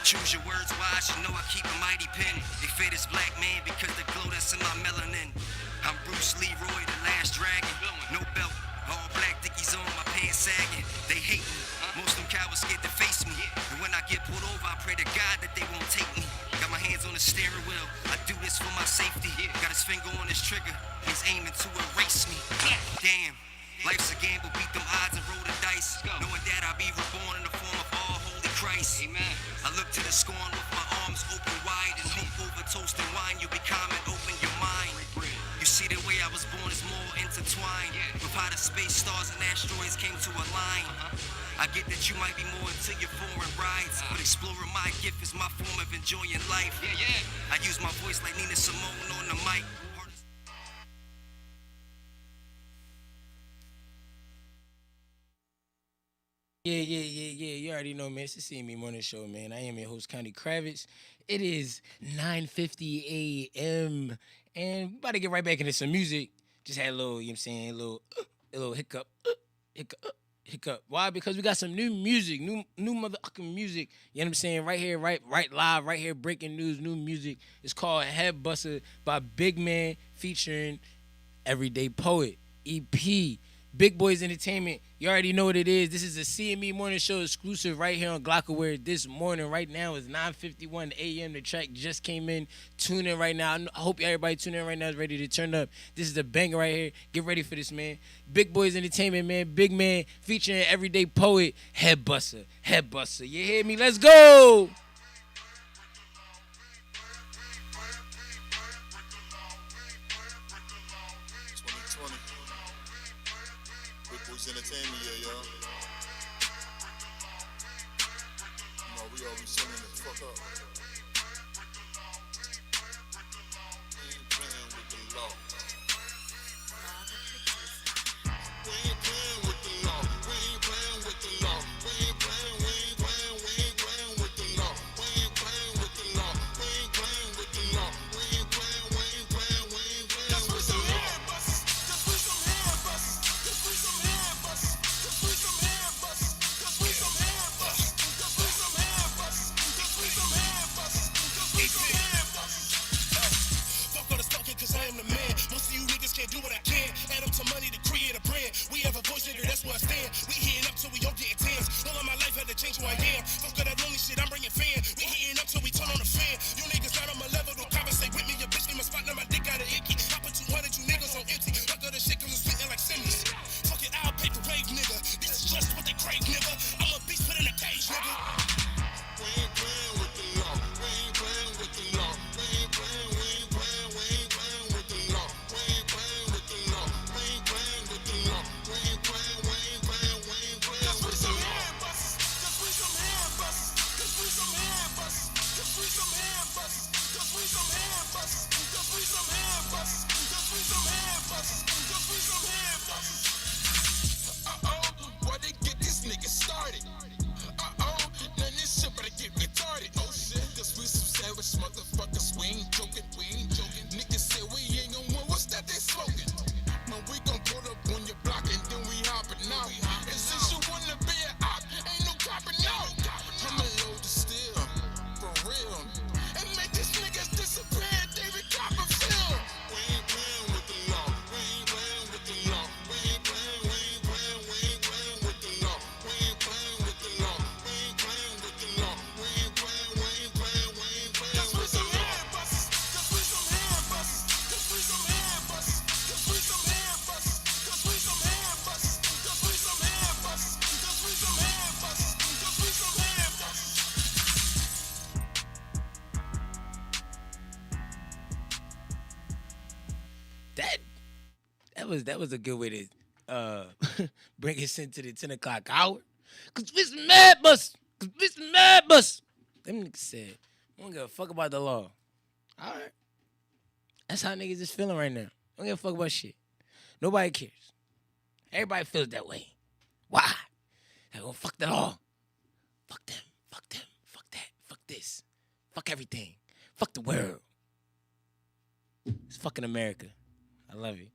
Choose your words wise, you know I keep a mighty pen. They fear this black man because the glow that's in my melanin. I'm Bruce Leroy, the last dragon. No belt, all black dickies on, my pants sagging. They hate me, most of them cowards scared to face me. And when I get pulled over, I pray to God that they won't take me. Got my hands on the steering wheel, I do this for my safety. Got his finger on his trigger, he's aiming to erase me. Damn, life's a gamble, beat them odds and roll the dice. Knowing that I'll be reborn in the form of all holy Christ. Amen. I look to the scorn with my arms open wide and hope over toast and wine you become and open your mind. You see the way I was born is more intertwined with how the space stars and asteroids came to align. I get that you might be more into your foreign rides, but exploring my gift is my form of enjoying life. I use my voice like Nina Simone on the mic. Yeah. You already know, man. It's the CME Morning Show, man. I am your host, Connie Kravitz. It is 9:50 a.m. And we about to get right back into some music. Just had a little, you know what I'm saying, a little hiccup. Why? Because we got some new music, new motherfucking music. You know what I'm saying? Right here, right live, right here, breaking news, new music. It's called Head Buster by Big Man featuring Everyday Poet, EP. Big Boys Entertainment, you already know what it is. This is a CME Morning Show exclusive right here on Glockaware this morning. Right now it's 9:51 a.m. The track just came in. Tune in right now. I hope everybody tune in right now is ready to turn up. This is a banger right here. Get ready for this, man. Big Boys Entertainment, man. Big Man featuring Everyday Poet, Head Buster. You hear me? Let's go! Entertainment, yeah, y'all. You know, we always telling them to fuck up. We ain't playing with the law. We ain't playing with the law. We ain't playing with the law. We ain't playing with the law. We ain't playing with the law. We ain't playing with the law. We ain't playing with the law. Cause we some head busters. Cause we some head busters. Cause we some head busters. Cause we some head busters. Cause we some head busters. Cause we some head busters. Cause we some head busters. Cause we some head busters. Fuck all the stalking, cause I am the man. Most of you niggas can't do what I can. Add up to money to create a brand. We have a voice, nigga, that's where I stand. We heating up till we all getting tans. All of my life had to change who I am. Fuck all that lonely shit, I'm bringing fan. We heating up till we turn on the fan. You niggas not on my level, don't conversate with me. Your bitch in my spot, now my dick got an icky. I put 200, you niggas on empty. Fuck all the shit, cause I'm spitting like Simmons. Fuck it, I'll paper wave, nigga. This is just what they crave, nigga. I'm a beast put in a cage, nigga. We ain't playing with the law. We ain't playing with the law. We ain't playing with the law. We ain't playing with the law. We ain't playing with the law. We ain't playing. Cause we some head busters. Cause we some head busters. Cause we some head busters. Cause we some head busters. Cause we some head busters. Cause we some head busters. Cause we some head busters. Cause we some head busters. Why they get this nigga started? Now this shit better get retarded. Oh shit, cause we some savage motherfuckers. We ain't joking. Niggas say we ain't gon' win. What's that they smoking? Man, we gon' put up on your block and then we hopping out. And since you wanna be an op, ain't no copping out. I'ma load the steel, for real. And make these niggas disappear, David Copperfield. We ain't playing with the law. We ain't playing with the law. We ain't playing with the law. We ain't playing with the law. We ain't playing with the law. We ain't playing. Cause we some head busters. Cause we some head busters. Cause we some head busters. Cause we some head busters. Cause we some head busters. Cause we some head busters. Cause we some head busters. Cause we some head busters. That was a good way to bring us into the 10 o'clock hour. Cause we some mad bus. Them niggas said, I don't give a fuck about the law. All right. That's how niggas is feeling right now. Don't give a fuck about shit. Nobody cares. Everybody feels that way. Why? They gonna fuck the law. Fuck them. Fuck that. Fuck this. Fuck everything. Fuck the world. It's fucking America. I love it.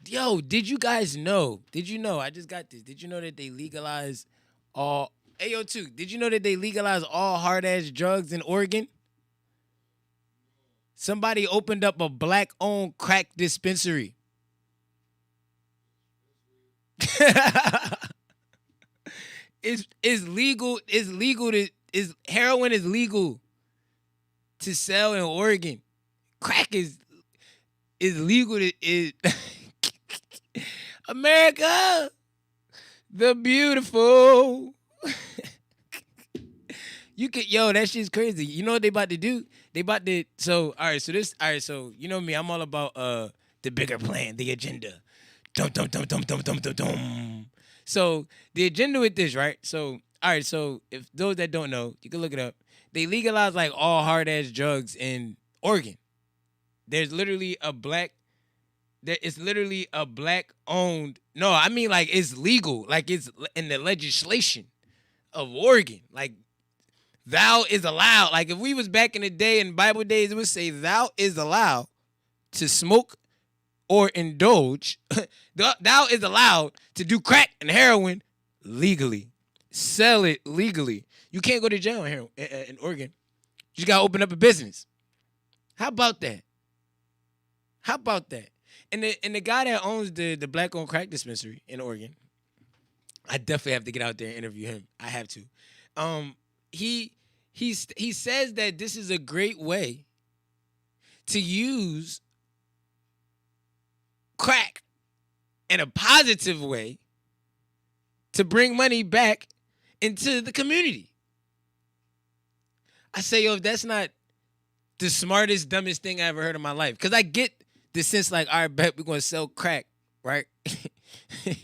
Yo, did you guys know? Did you know? I just got this. Did you know that they legalized all? Hey, yo, too. Did you know that they legalized all hard ass drugs in Oregon? Somebody opened up a black-owned crack dispensary. It's legal. It's legal to. Heroin is legal to sell in Oregon. Crack is legal to is America, the beautiful. You could that shit's crazy. You know what they about to do? They about to so you know me, I'm all about the bigger plan, the agenda. Dum dum dum dum dum dum dum dum. So the agenda with this, right? So so if those that don't know, you can look it up. They legalize like all hard ass drugs in Oregon. There's literally a black. It's literally a black owned. No, I mean like it's legal. Like it's in the legislation of Oregon. Like thou is allowed. Like if we was back in the day in Bible days, it would say thou is allowed to smoke or indulge. Thou is allowed to do crack and heroin legally. Sell it legally. You can't go to jail in Oregon. You just gotta open up a business. How about that? How about that? And the guy that owns the black-owned crack dispensary in Oregon, I definitely have to get out there and interview him. I have to. He says that this is a great way to use crack in a positive way to bring money back into the community. I say, yo, if that's not the smartest, dumbest thing I ever heard in my life. Because I get the sense like, all right, bet we're going to sell crack, right? I'm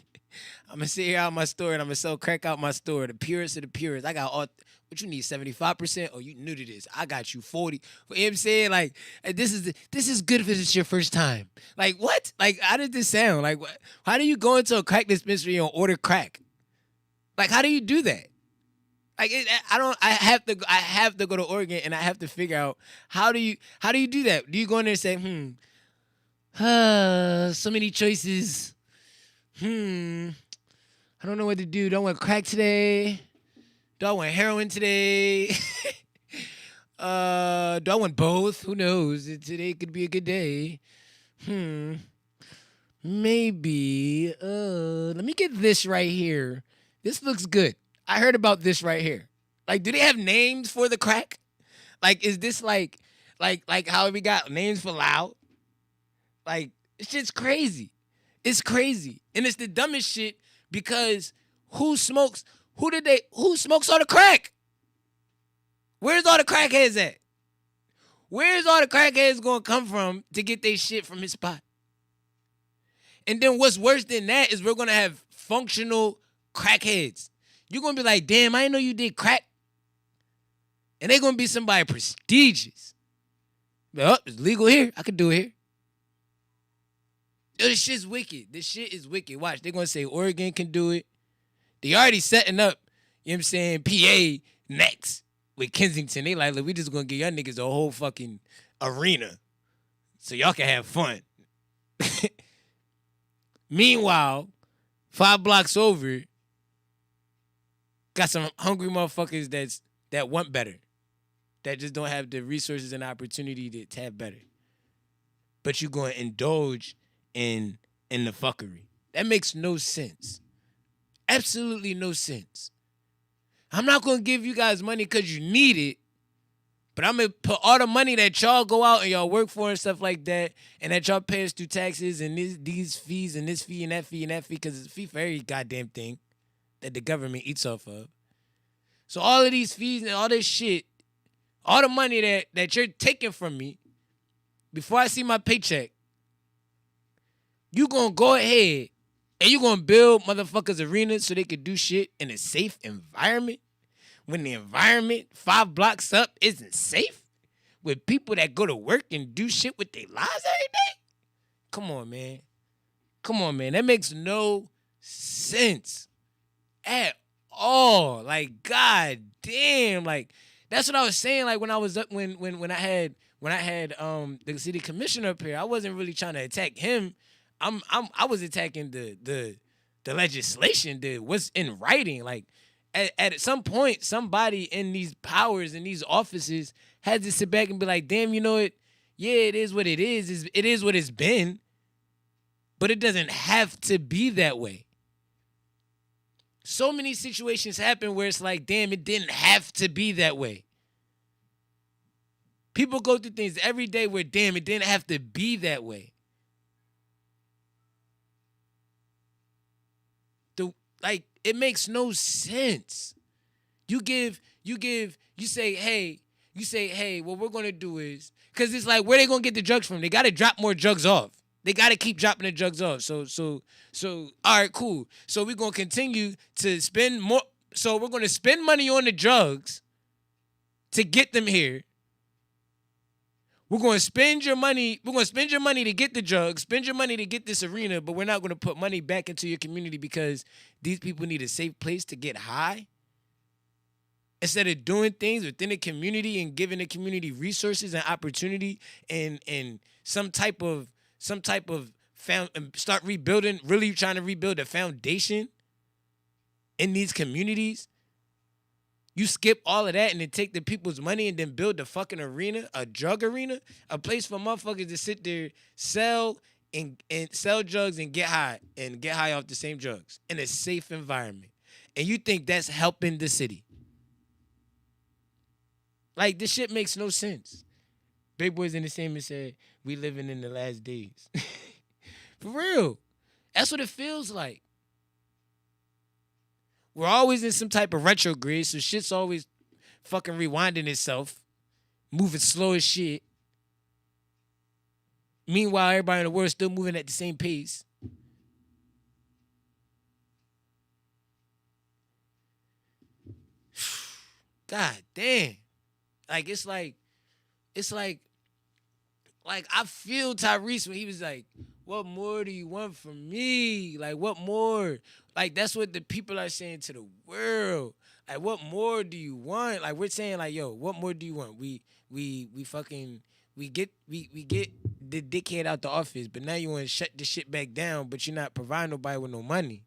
going to sit here out my store and I'm going to sell crack out my store. The purest of the purest. I got all, what you need, 75%? Oh, you new to this. I got you 40. You know what I'm saying? Like, this is good if it's your first time. Like, what? Like, how did this sound? Like, what? How do you go into a crack dispensary and order crack? Like, how do you do that? Like I have to go to Oregon and I have to figure out how do you do that? Do you go in there and say, so many choices. I don't know what to do. Do I want crack today? Do I want heroin today? Do I want both? Who knows? Today could be a good day. Maybe. Let me get this right here. This looks good. I heard about this right here. Like, do they have names for the crack? Like, is this like how we got names for loud? Like, it's just crazy. It's crazy. And it's the dumbest shit because who smokes all the crack? Where's all the crackheads at? Where's all the crackheads gonna come from to get their shit from his spot? And then what's worse than that is we're gonna have functional crackheads. You're going to be like, damn, I didn't know you did crack. And they're going to be somebody prestigious. But, it's legal here. I could do it here. Yo, this shit's wicked. This shit is wicked. Watch, they're going to say Oregon can do it. They already setting up, you know what I'm saying, PA next with Kensington. They like, look, we just going to give y'all niggas a whole fucking arena so y'all can have fun. Meanwhile, 5 blocks over, got some hungry motherfuckers that want better, that just don't have the resources and opportunity to have better. But you going to indulge in the fuckery. That makes no sense. Absolutely no sense. I'm not going to give you guys money because you need it, but I'm going to put all the money that y'all go out and y'all work for and stuff like that, and that y'all pay us through taxes and these fees and this fee and that fee and that fee, because it's a fee for every goddamn thing that the government eats off of. So all of these fees and all this shit, all the money that you're taking from me, before I see my paycheck, you gonna go ahead and you gonna build motherfuckers arenas so they could do shit in a safe environment when the environment 5 blocks up isn't safe with people that go to work and do shit with their lives every day? Come on, man. Come on, man. That makes no sense at Like, god damn. Like, that's what I was saying. Like, when I was up, when when I had the city commissioner up here, I wasn't really trying to attack him. I was attacking the legislation, what's in writing. Like at some point, somebody in these powers in these offices has to sit back and be like, damn, you know what? Yeah, it is what it is. It is what it's been. But it doesn't have to be that way. So many situations happen where it's like, damn, it didn't have to be that way. People go through things every day where, damn, it didn't have to be that way. It makes no sense. You say, hey, what we're gonna do is, because it's like, where they gonna get the drugs from? They gotta drop more drugs off. They gotta keep dropping the drugs off. So, all right, cool. So we're gonna continue to spend more. So we're gonna spend money on the drugs to get them here. We're going to spend your money. We're going to spend your money to get the drugs, spend your money to get this arena, but we're not going to put money back into your community because these people need a safe place to get high. Instead of doing things within the community and giving the community resources and opportunity and some type of start rebuilding, really trying to rebuild a foundation in these communities. You skip all of that and then take the people's money and then build the fucking arena, a drug arena, a place for motherfuckers to sit there, sell and sell drugs and get high off the same drugs in a safe environment. And you think that's helping the city? Like, this shit makes no sense. Big Boys in the same and said, we living in the last days. For real. That's what it feels like. We're always in some type of retrograde, so shit's always fucking rewinding itself, moving slow as shit. Meanwhile, everybody in the world still moving at the same pace. God damn. It's like I feel Tyrese when he was like, what more do you want from me? Like, what more? Like, that's what the people are saying to the world. Like, what more do you want? Like, we're saying, like, yo, what more do you want? We get the dickhead out the office, but now you want to shut the shit back down, but you're not providing nobody with no money.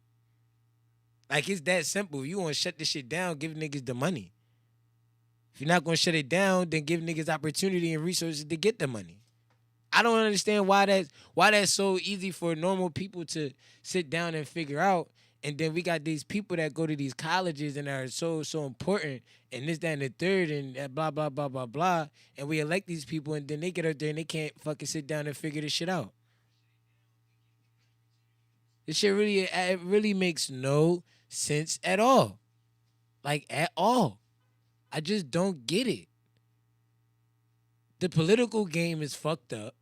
Like, it's that simple. You want to shut the shit down, give niggas the money. If you're not going to shut it down, then give niggas opportunity and resources to get the money. I don't understand why that's so easy for normal people to sit down and figure out. And then we got these people that go to these colleges and are so important and this, that, and the third and blah, blah, blah, blah, blah. And we elect these people and then they get up there and they can't fucking sit down and figure this shit out. This shit really makes no sense at all. Like, at all. I just don't get it. The political game is fucked up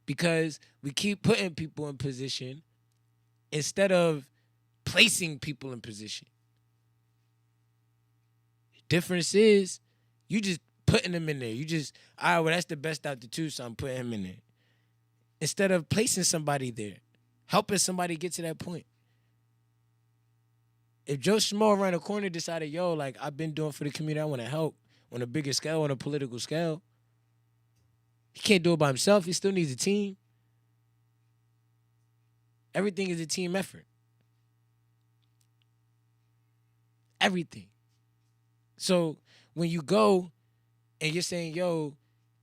because we keep putting people in position instead of placing people in position. The difference is you just putting them in there. You just, all right, well, that's the best out the two, so I'm putting him in there. Instead of placing somebody there, helping somebody get to that point. If Joe Schmo around the corner decided, yo, like, I've been doing for the community, I want to help on a bigger scale, on a political scale, he can't do it by himself. He still needs a team. Everything is a team effort. Everything. So when you go and you're saying, yo,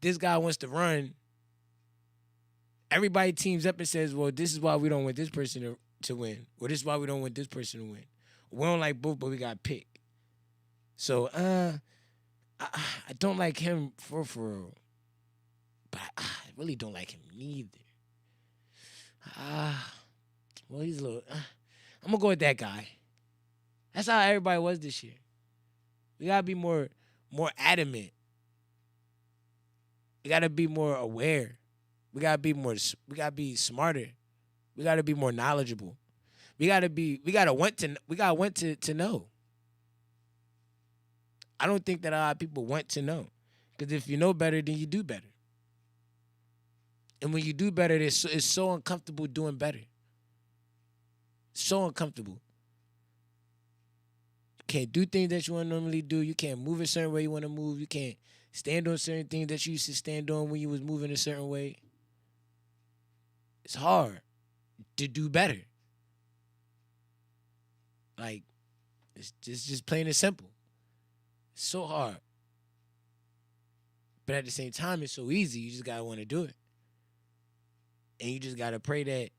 this guy wants to run, everybody teams up and says, well, this is why we don't want this person to win. Or this is why we don't want this person to win. We don't like both, but we got to pick. So I don't like him for real. But I really don't like him neither. Well, he's a little... I'm going to go with that guy. That's how everybody was this year. We got to be more adamant. We got to be more aware. We got to be smarter. We got to be more knowledgeable. We got to want to know. I don't think that a lot of people want to know. Because if you know better, then you do better. And when you do better, it's so uncomfortable doing better. So uncomfortable. You can't do things that you want to normally do. You can't move a certain way you want to move. You can't stand on certain things that you used to stand on when you was moving a certain way. It's hard to do better. Like, it's just plain and simple. It's so hard. But at the same time, it's so easy. You just gotta want to do it. And you just gotta pray that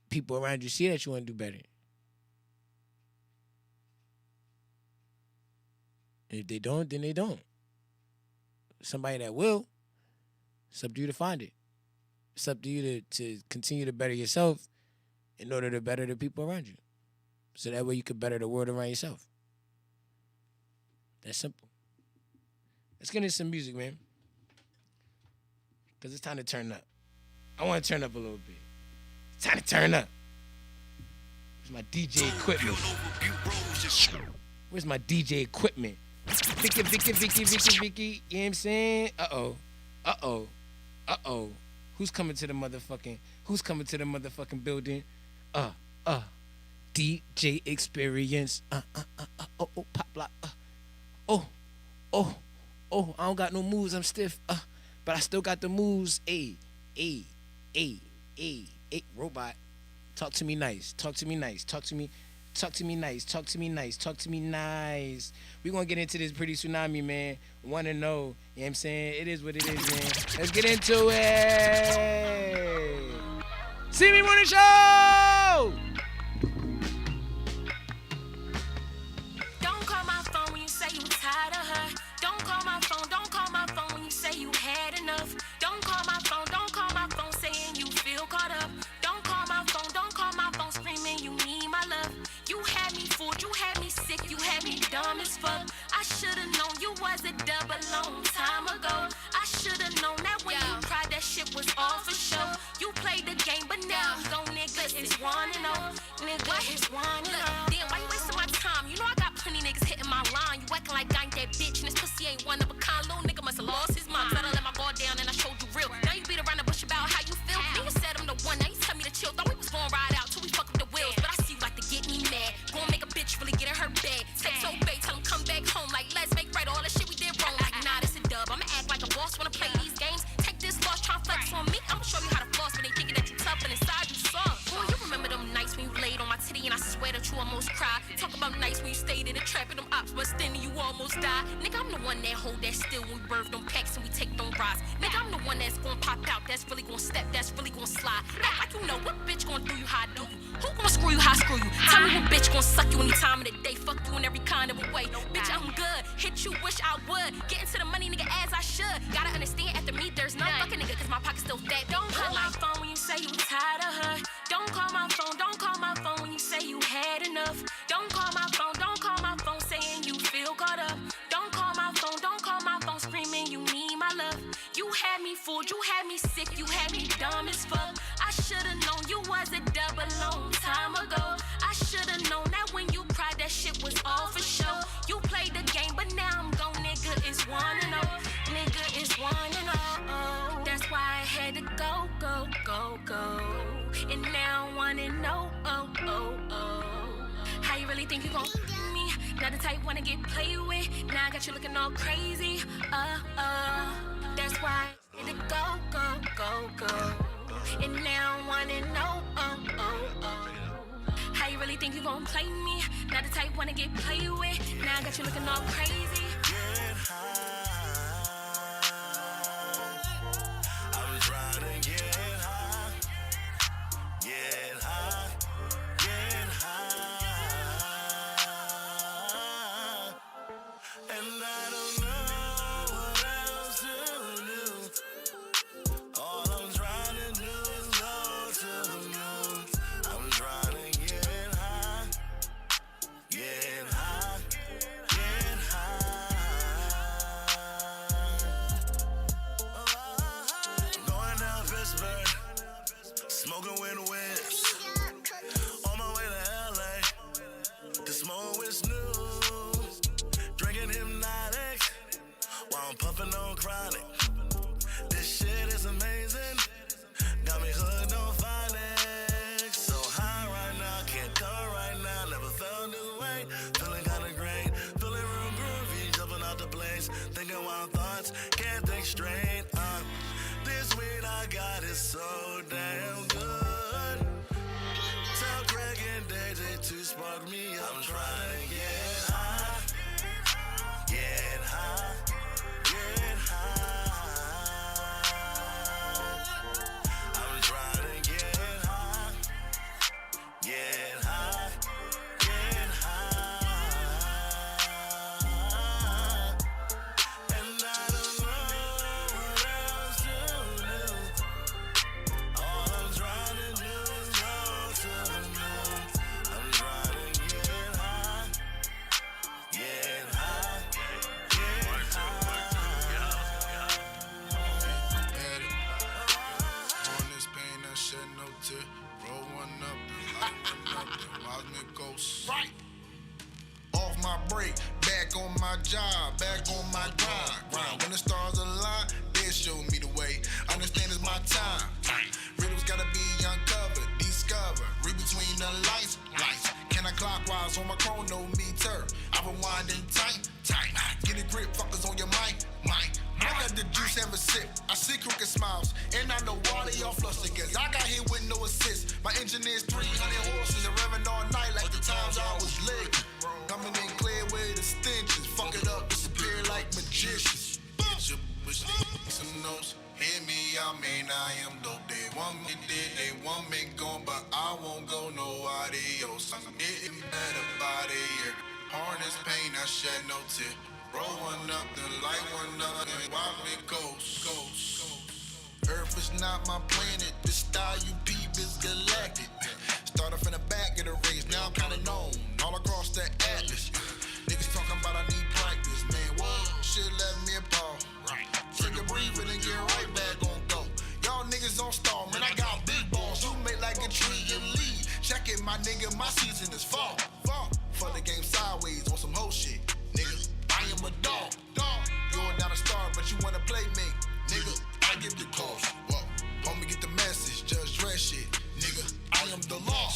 people around you see that you want to do better. And if they don't, then they don't. Somebody that will, it's up to you to find it. It's up to you to continue to better yourself in order to better the people around you. So that way you can better the world around yourself. That's simple. Let's get into some music, man. Because it's time to turn up. I want to turn up a little bit. It's time to turn up. Where's my DJ equipment? Where's my DJ equipment? Vicky. You know what I'm saying? Uh-oh. Who's coming to the motherfucking building? DJ Experience. Pop block. I don't got no moves. I'm stiff. But I still got the moves. Hey, robot. Talk to me nice. We gonna get into this pretty tsunami, man. Wanna know, you know what I'm saying? It is what it is, man. Let's get into it. CME Morning Show! Don't call my phone when you say you tired of her. Don't call my phone when you say you had enough. Don't call my phone saying you feel caught up. Don't call my phone screaming you need my love. You had me fooled, you had me sick, you had me dumb as fuck. I should've known you was a dub a long time ago. I should've known that when you cried that shit was all for show. You played the game, but now I'm gone, nigga, it's 1-0. Nigga, it's 1-0. Damn, why you wasting my time? You know I got plenty niggas hitting my line. You acting like I ain't that bitch, and this pussy ain't one of a kind. Little nigga must've lost his mind. Better let my guard down and I showed you real. Now you beat around the bush about how you feel. Then you said I'm the one, now you tell me to chill. Thought we was gonna ride out till we fuck up the wheels. But I see you like to get me mad. Gonna make a bitch really get in her bed. Text so bait, tell him come back home. Like, let's make right all the shit we did wrong. Like, nah, this a dub. I'ma act like a boss when I play these games. Take this loss, try and flex on me. I'ma show you how to floss when they thinking that you tough and inside you soft. Boy, you remember them nights when you laid on my titty and I swear that you almost cried. Talk about nights when you stayed in the trap and them ops, but still you almost died. Nigga, I'm the one that hold that still when we birth them packs and we take them rides. Nigga, I'm the one that's gonna pop out, that's really gonna step, that's really gonna slide. Act like you know what bitch gonna do you, how I do you. Who gonna screw you, how I screw you? Tell me what bitch gonna suck you any time of the day. Fuck you in every kind of a way. Bitch, I'm good. Hit you, wish I would. Get into the money, nigga, as I should. Gotta understand, after me, there's no fucking nigga, cause my pocket's still fat. Don't call my phone when you say you tired of her. Don't call my phone when you say you had enough. Don't call my phone saying you feel caught up. Don't call my phone screaming you need my love. You had me fooled, you had me sick, you had me dumb as fuck. I should've known you was a dub a long time ago. I should've known that when you cried that shit was all for show. You played the game, but now I'm gone, nigga, it's 1-0. Nigga, it's 1-0. That's why I had to go. And now I wanna know, how you really think you gon' me? Not the type wanna get played with. Now I got you looking all crazy. That's why I had to go. And now I wanna know, how you really think you gon' play me? Not the type wanna get played with. Now I got you looking all crazy. Get high. I was trying to get high. Get high. And I don't know what else to do. All I'm trying to do is go to the moon. I'm trying to get high. Going down Pittsburgh, smoking with the West. On my way to LA, to smoke with Snoop. Drinking hypnotics while I'm puffing on chronic. This shit is amazing. Got me hooked on phonics. So high right now, can't come right now. Never felt this way. Feeling kinda great. Feeling real groovy. Jumping out the place. Thinking why fuck me up. I'm trying to get high. Get high. Get high. I'm trying to get high. Get high. Get high. And I don't know what else to do. All I'm trying to do is go to the moon. I'm trying to get high. Get high. Get high. On this pain, I shed no tear. Roll one up, then light one up, then watch me go. Right. Off my break, back on my job, back on my grind. When the stars align, they show me the way. Understand it's my time. Riddles gotta be uncovered, discovered. Read between the lights. Can I clockwise on my chronometer? I rewind in tight. Get a grip, fuckers on your mic. I got the juice, have a sip. I see crooked smiles, and I know why they all flustered. Cause I got hit with no assist. My engine is 300 horses and revving all night like the times I was lit. Coming in clear with the stenches. Fuck it up, disappear like magicians. Get your push, some notes. Hear me, I mean I am dope. They want me dead, they want me gone, but I won't go no adios. I'm getting better by the year. Harness pain, I shed no tear. Roll one up, then light one up, then watch me go. Earth is not my planet. This style you peep is galactic. Started from the back of the race, now I'm kinda known all across the atlas. Niggas talking about I need practice, man. What? Shit left me a paw. Take a breather and get right back on go. Y'all niggas on stall, man. I got big balls. You make like a tree and lead. Check it, my nigga. My season is fall. For the game sideways on some hoe shit, nigga. I am a dog. You're not a star, but you wanna play me, nigga. I give the calls. Homie, get the message. Just dress shit, nigga. I am the law.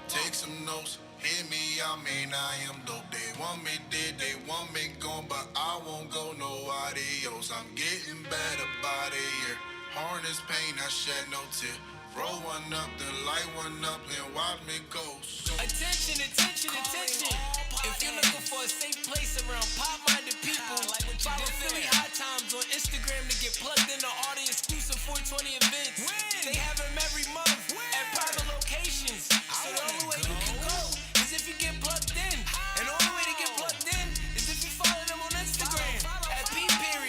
Take some notes. Hear me, I mean I am dope. They want me dead, they want me gone, but I won't go no adios. I'm getting better by the year. Harness pain, I shed no tear. Roll one up, then light one up, then watch me go. Attention. If you're looking for a safe place around pop-minded people, follow Philly High Times on Instagram to get plugged into all the exclusive 420 events. They have them every month at private locations. So the only way you can go is if you get plugged in. And the only way to get plugged in is if you follow them on Instagram at P.T_215.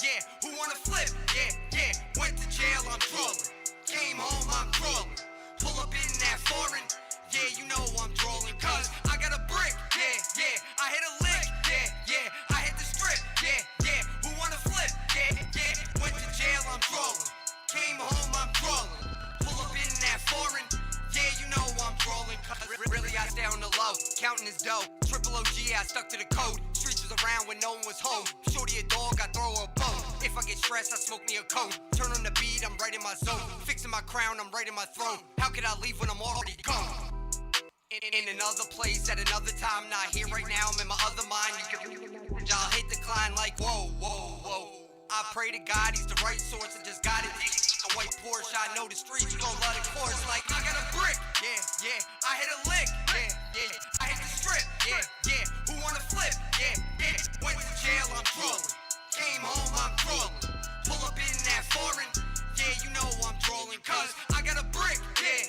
Yeah, who wanna flip? Yeah, went to jail, I'm trolling. Came home, I'm crawling. Pull up in that foreign. Yeah, you know I'm trolling. Cause I got a brick. Yeah, I hit a lick. Yeah, I hit the strip. Yeah, who wanna flip? Yeah, went to jail, I'm trolling. Came home, I'm crawling. Pull up in that foreign. Yeah, you know I'm trolling. Cause really I stay on the low. Counting this dough. Triple OG, I stuck to the code. Streets was around when no one was home. Shorty a dog, I throw her a bone. If I get stressed, I smoke me a coat. Turn on the beat, I'm right in my zone. Fixing my crown, I'm right in my throne. How could I leave when I'm already gone? In another place, at another time, not here right now, I'm in my other mind. Y'all hit decline like whoa. I pray to God he's the right source, I just got it. A white Porsche, I know the streets, you gon' love the course. Like I got a brick, yeah, I hit a lick, yeah, I hit the strip, yeah, who wanna flip, yeah, went to jail, I'm trolling. Came home, I'm crawling. Pull up in that foreign, yeah, you know I'm trolling. Cause I got a brick, yeah,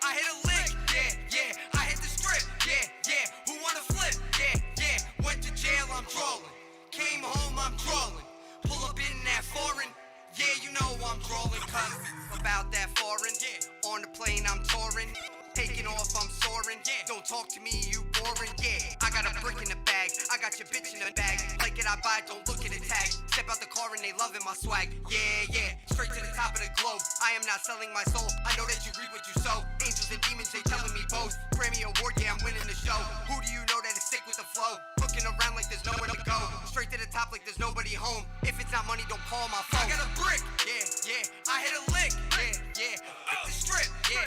I hit a lick, yeah, I hit the strip, yeah, who wanna flip, yeah, went to jail, I'm trolling. Came home, I'm crawling. Pull up in that foreign, yeah, you know I'm trolling. Cause about that foreign, on the plane I'm touring. Taking off, I'm soaring. Don't talk to me, you boring. Yeah, I got a brick in the bag. I got your bitch in the bag. Like it, I buy it, don't look at the tag. Step out the car and they loving my swag. Yeah, straight to the top of the globe. I am not selling my soul. I know that you reap what you sow. Angels and demons, they telling me both. Grammy award, yeah, I'm winning the show. Who do you know that is sick with the flow? Looking around like there's nowhere to go. Straight to the top like there's nobody home. If it's not money, don't call my phone. I got a brick, yeah, I hit a lick, yeah, hit the strip, yeah,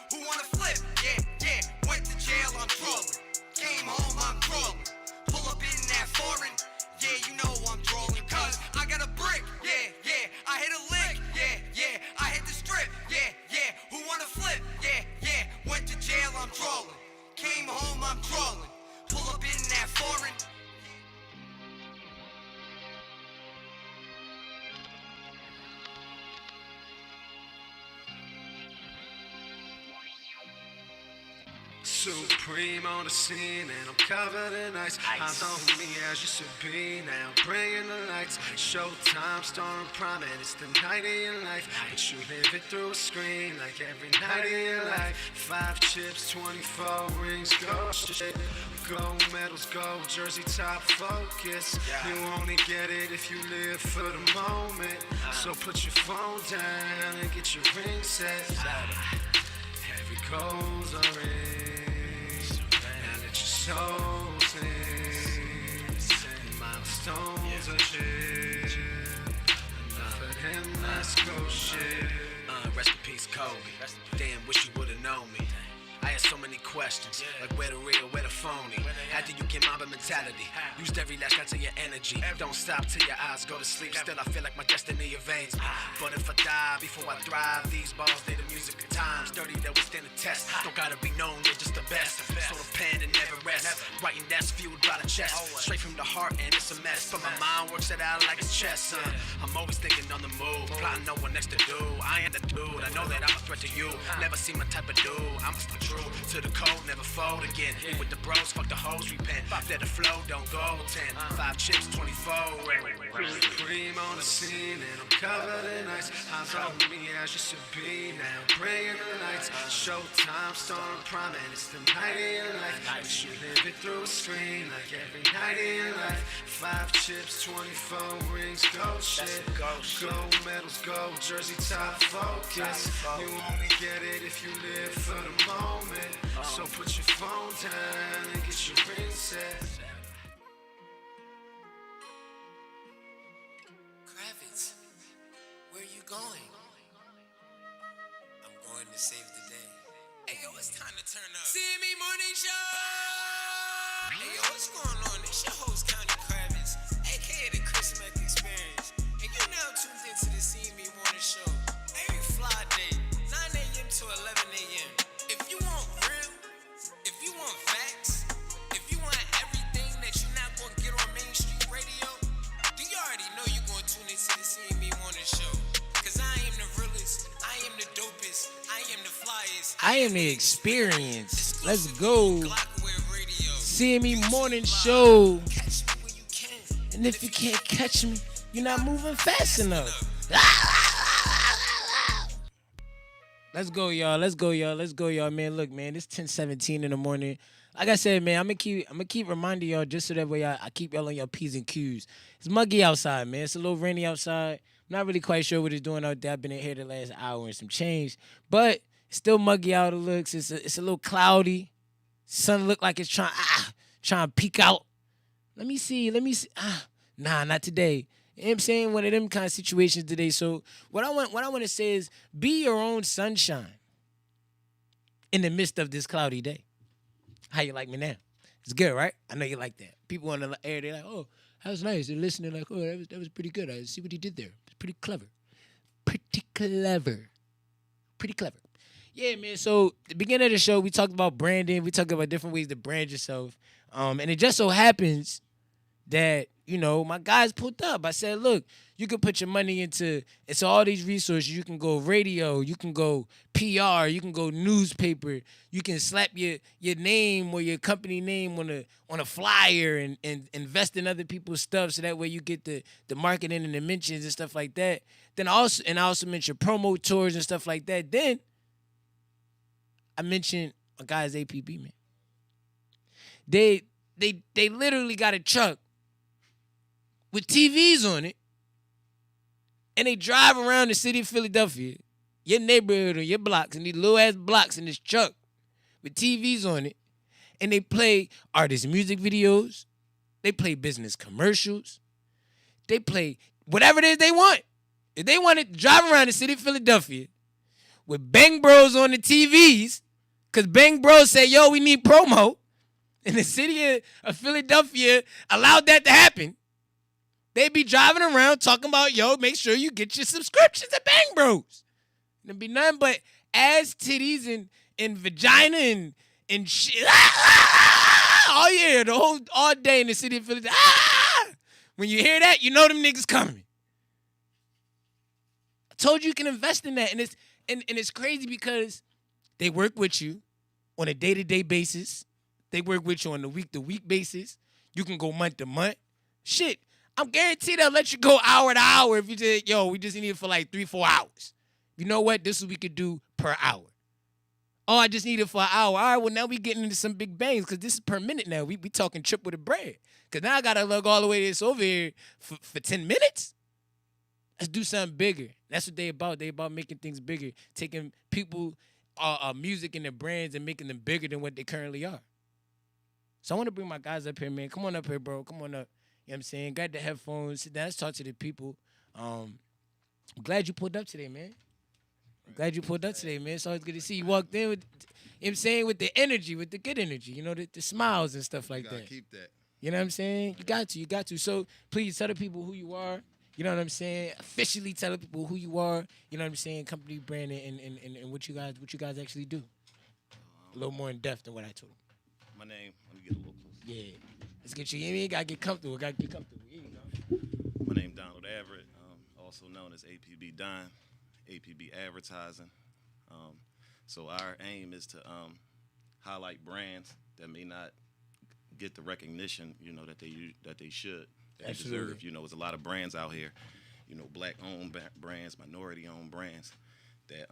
who wanna flip, yeah, went to jail, I'm trolling. Came home, I'm crawling. Pull up in that foreign, yeah, you know I'm trolling. Cause I got a brick, yeah, I hit a lick, yeah, I hit the strip, yeah, who wanna flip? Supreme on the scene and I'm covered in ice. Eyes on me as you should be now, bringing the lights. Showtime, starring prime, and it's the night of your life. But you live it through a screen like every night of your life. 5 chips, 24 rings, gold shit. Gold medals, gold jersey, top focus. You only get it if you live for the moment. So put your phone down and get your ring set. Heavy goals are in. Now let your soul sing. Milestones are shit. Enough of them, let's go shit. Rest in peace, Kobe. Damn, wish you would've known me. I had so many questions, like where the real, where the phony. How do you get Mamba mentality? Used every last ounce of your energy. Don't stop till your eyes go to sleep. Still, I feel like my destiny evades me. But if I die before I thrive, these balls, they the music of times. Dirty that withstand the test. Don't gotta be known, you're just the best. So the pen and never rest. Writing that's fueled by the chest. Straight from the heart and it's a mess. But my mind works it out like it's chess, son. I'm always thinking on the move. Plotting no one next to do. I ain't the dude. I know that I'm a threat to you. Never seen my type of dude. I'm still true to the code, never fold again. Eat with the bros, fuck the hoes, repent. Let the flow, don't go 10. 5 chips, 24. Supreme on the scene and I'm covered in ice. Eyes on me as you should be now, bringing the lights. Showtime, starring prime, and it's the night of your life. But you live it through a screen like every night of your life. 5 chips, 24 rings, gold shit. Gold medals, gold jersey, top focus. You only get it if you live for the moment. So put your phone down and get your ring set. Kravitz, where you going? I'm going to save the day. Hey yo, it's time to turn up. CME Morning Show! Hey yo, what's going on? It's your host, County Kravitz, aka the Chris Mack Experience. And you're now tuned into the CME Morning Show. Every fly day, 9 a.m. to 11 a.m. If you want real, if you want facts, if you want everything that you're not going to get on mainstream radio, then you already know you're going to tune into the CME Morning Show. Because I am the realest, I am the dopest, I am the flyest. I am the experience. Let's go. CME Morning Show. And if you can't catch me, you're not moving fast enough. Let's go, y'all. Let's go, y'all. Let's go, y'all, man. Look, man, it's 10:17 in the morning. Like I said, man, I'm gonna keep reminding y'all just so that way I keep y'all on your P's and Q's. It's muggy outside, man. It's a little rainy outside. I'm not really quite sure what it's doing out there. I've been in here the last hour and some change, but it's still muggy out. It looks. It's a little cloudy. Sun look like it's trying to peek out. Let me see. Nah, not today. You know what I'm saying? One of them kind of situations today. So what I want to say is be your own sunshine in the midst of this cloudy day. How you like me now? It's good, right? I know you like that. People on the air, they're like, oh, that was nice. They're listening like, oh, that was pretty good. I see what he did there. It's pretty clever. Pretty clever. Yeah, man. So the beginning of the show, we talked about branding. We talked about different ways to brand yourself. And it just so happens that, you know, my guys pulled up. I said, look, you can put your money into all these resources. You can go radio, you can go PR, you can go newspaper, you can slap your name or your company name on a flyer and invest in other people's stuff so that way you get the marketing and the mentions and stuff like that. Then I also mentioned promo tours and stuff like that. Then I mentioned my guys APB, man. They literally got a truck with TVs on it, and they drive around the city of Philadelphia, your neighborhood or your blocks, and these little ass blocks in this truck with TVs on it, and they play artist music videos, they play business commercials, they play whatever it is they want. If they want to drive around the city of Philadelphia with Bang Bros on the TVs, because Bang Bros say, yo, we need promo, and the city of Philadelphia allowed that to happen, they be driving around talking about, yo, make sure you get your subscriptions at Bang Bros. And it'd be nothing but ass, titties, and vagina and shit. Oh, yeah, all day in the city of Philadelphia. When you hear that, you know them niggas coming. I told you can invest in that. And it's crazy because they work with you. on a day-to-day basis. They work with you on a week-to-week basis. You can go month to month. Shit, I'm guaranteed they'll let you go hour to hour if you just, we just need it for like 3-4 hours. You know what? This is what we could do per hour. Oh, I just need it for an hour. All right, well, now we getting into some big bangs because this is per minute now. We talking triple the bread. Because now I got to lug all the way this over here for 10 minutes. Let's do something bigger. That's what they about. They about making things bigger, taking people, music and their brands and making them bigger than what they currently are. So I want to bring my guys up here, man. Come on up here, bro. Come on up. You know what I'm saying? Grab the headphones. Sit down. Let's talk to the people. I'm glad you pulled up today, man. Glad you pulled up today, man. It's always good to see you walked in with, you know what I'm saying, with the energy, with the good energy, you know, the smiles and stuff like that. Keep that. You know what I'm saying? You got to. So please tell the people who you are. You know what I'm saying? Officially tell the people who you are. You know what I'm saying? Company, brand, and what you guys actually do. A little more in depth than what I told them. My name. Let me get a little closer. Yeah. Let's get you. You ain't gotta get comfortable. Here you go. My name Donald Everett, also known as APB Don. APB Advertising. So our aim is to highlight brands that may not get the recognition, that they should, that they deserve. There's a lot of brands out here, black-owned brands, minority-owned brands that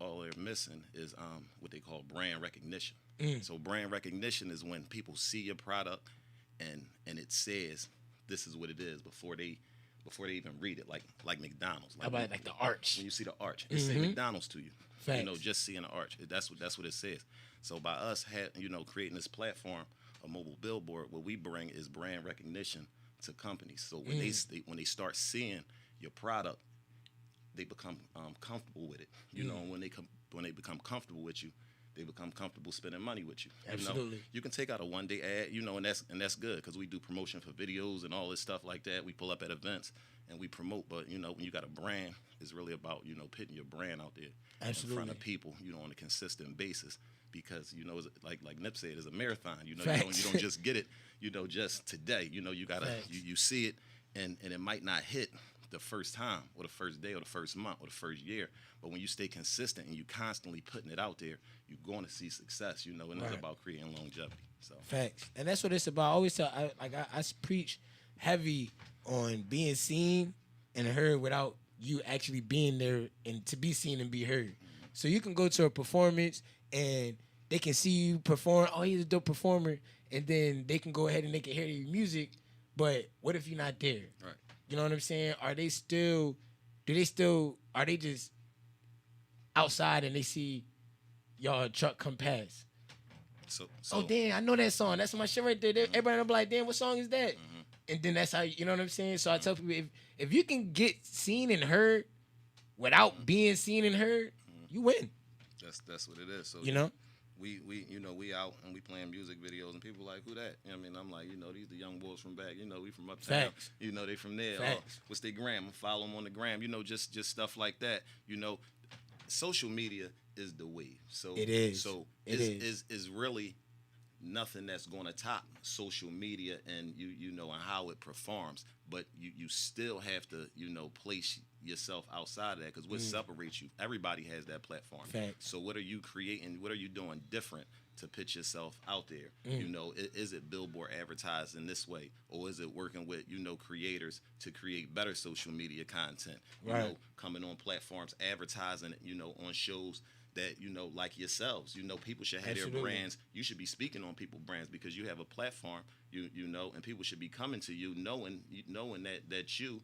all they're missing is what they call brand recognition. So brand recognition is when people see your product and it says this is what it is before they even read it, like McDonald's. How about like the arch? When you see the arch, it say McDonald's to you. Facts. Just seeing the arch, that's what it says. So by us, creating this platform, a mobile billboard, what we bring is brand recognition to companies. So when they start seeing your product, they become comfortable with it. And when they become comfortable with you, they become comfortable spending money with you. Absolutely. You can take out a one-day ad, and that's good because we do promotion for videos and all this stuff like that. We pull up at events and we promote. But when you got a brand, it's really about putting your brand out there in front of people, on a consistent basis. Because like Nip said, it's a marathon. You don't just get it, just today. You gotta you see it, and it might not hit the first time or the first day or the first month or the first year. But when you stay consistent and you constantly putting it out there, you're going to see success, and it's about creating longevity. So facts. And that's what it's about. I always tell, I preach heavy on being seen and heard without you actually being there and to be seen and be heard. So you can go to a performance and they can see you perform. Oh, he's a dope performer. And then they can go ahead and they can hear your music. But what if you're not there? Right. You know what I'm saying? Are they just outside and they see y'all truck come past? So oh, damn, I know that song. That's my shit right there. Everybody will be like, damn, what song is that? And then that's how, you know what I'm saying? So I tell people, if you can get seen and heard without being seen and heard, you win. That's what it is. So we out and we playing music videos and people like, who that? I'm like, these the young boys from back. We from uptown. Facts. They from there. Facts. What's their gram? I follow them on the gram. Just stuff like that. Social media is the wave. So it is. So it is really nothing that's going to top social media and and how it performs. But you still have to place yourself outside of that because what separates you? Everybody has that platform. Facts. So what are you creating? What are you doing different to pitch yourself out there? Is it billboard advertising this way, or is it working with creators to create better social media content? Coming on platforms, advertising on shows that like yourselves. People should have Absolutely. their brands. You should be speaking on people's brands because you have a platform. And people should be coming to you knowing that you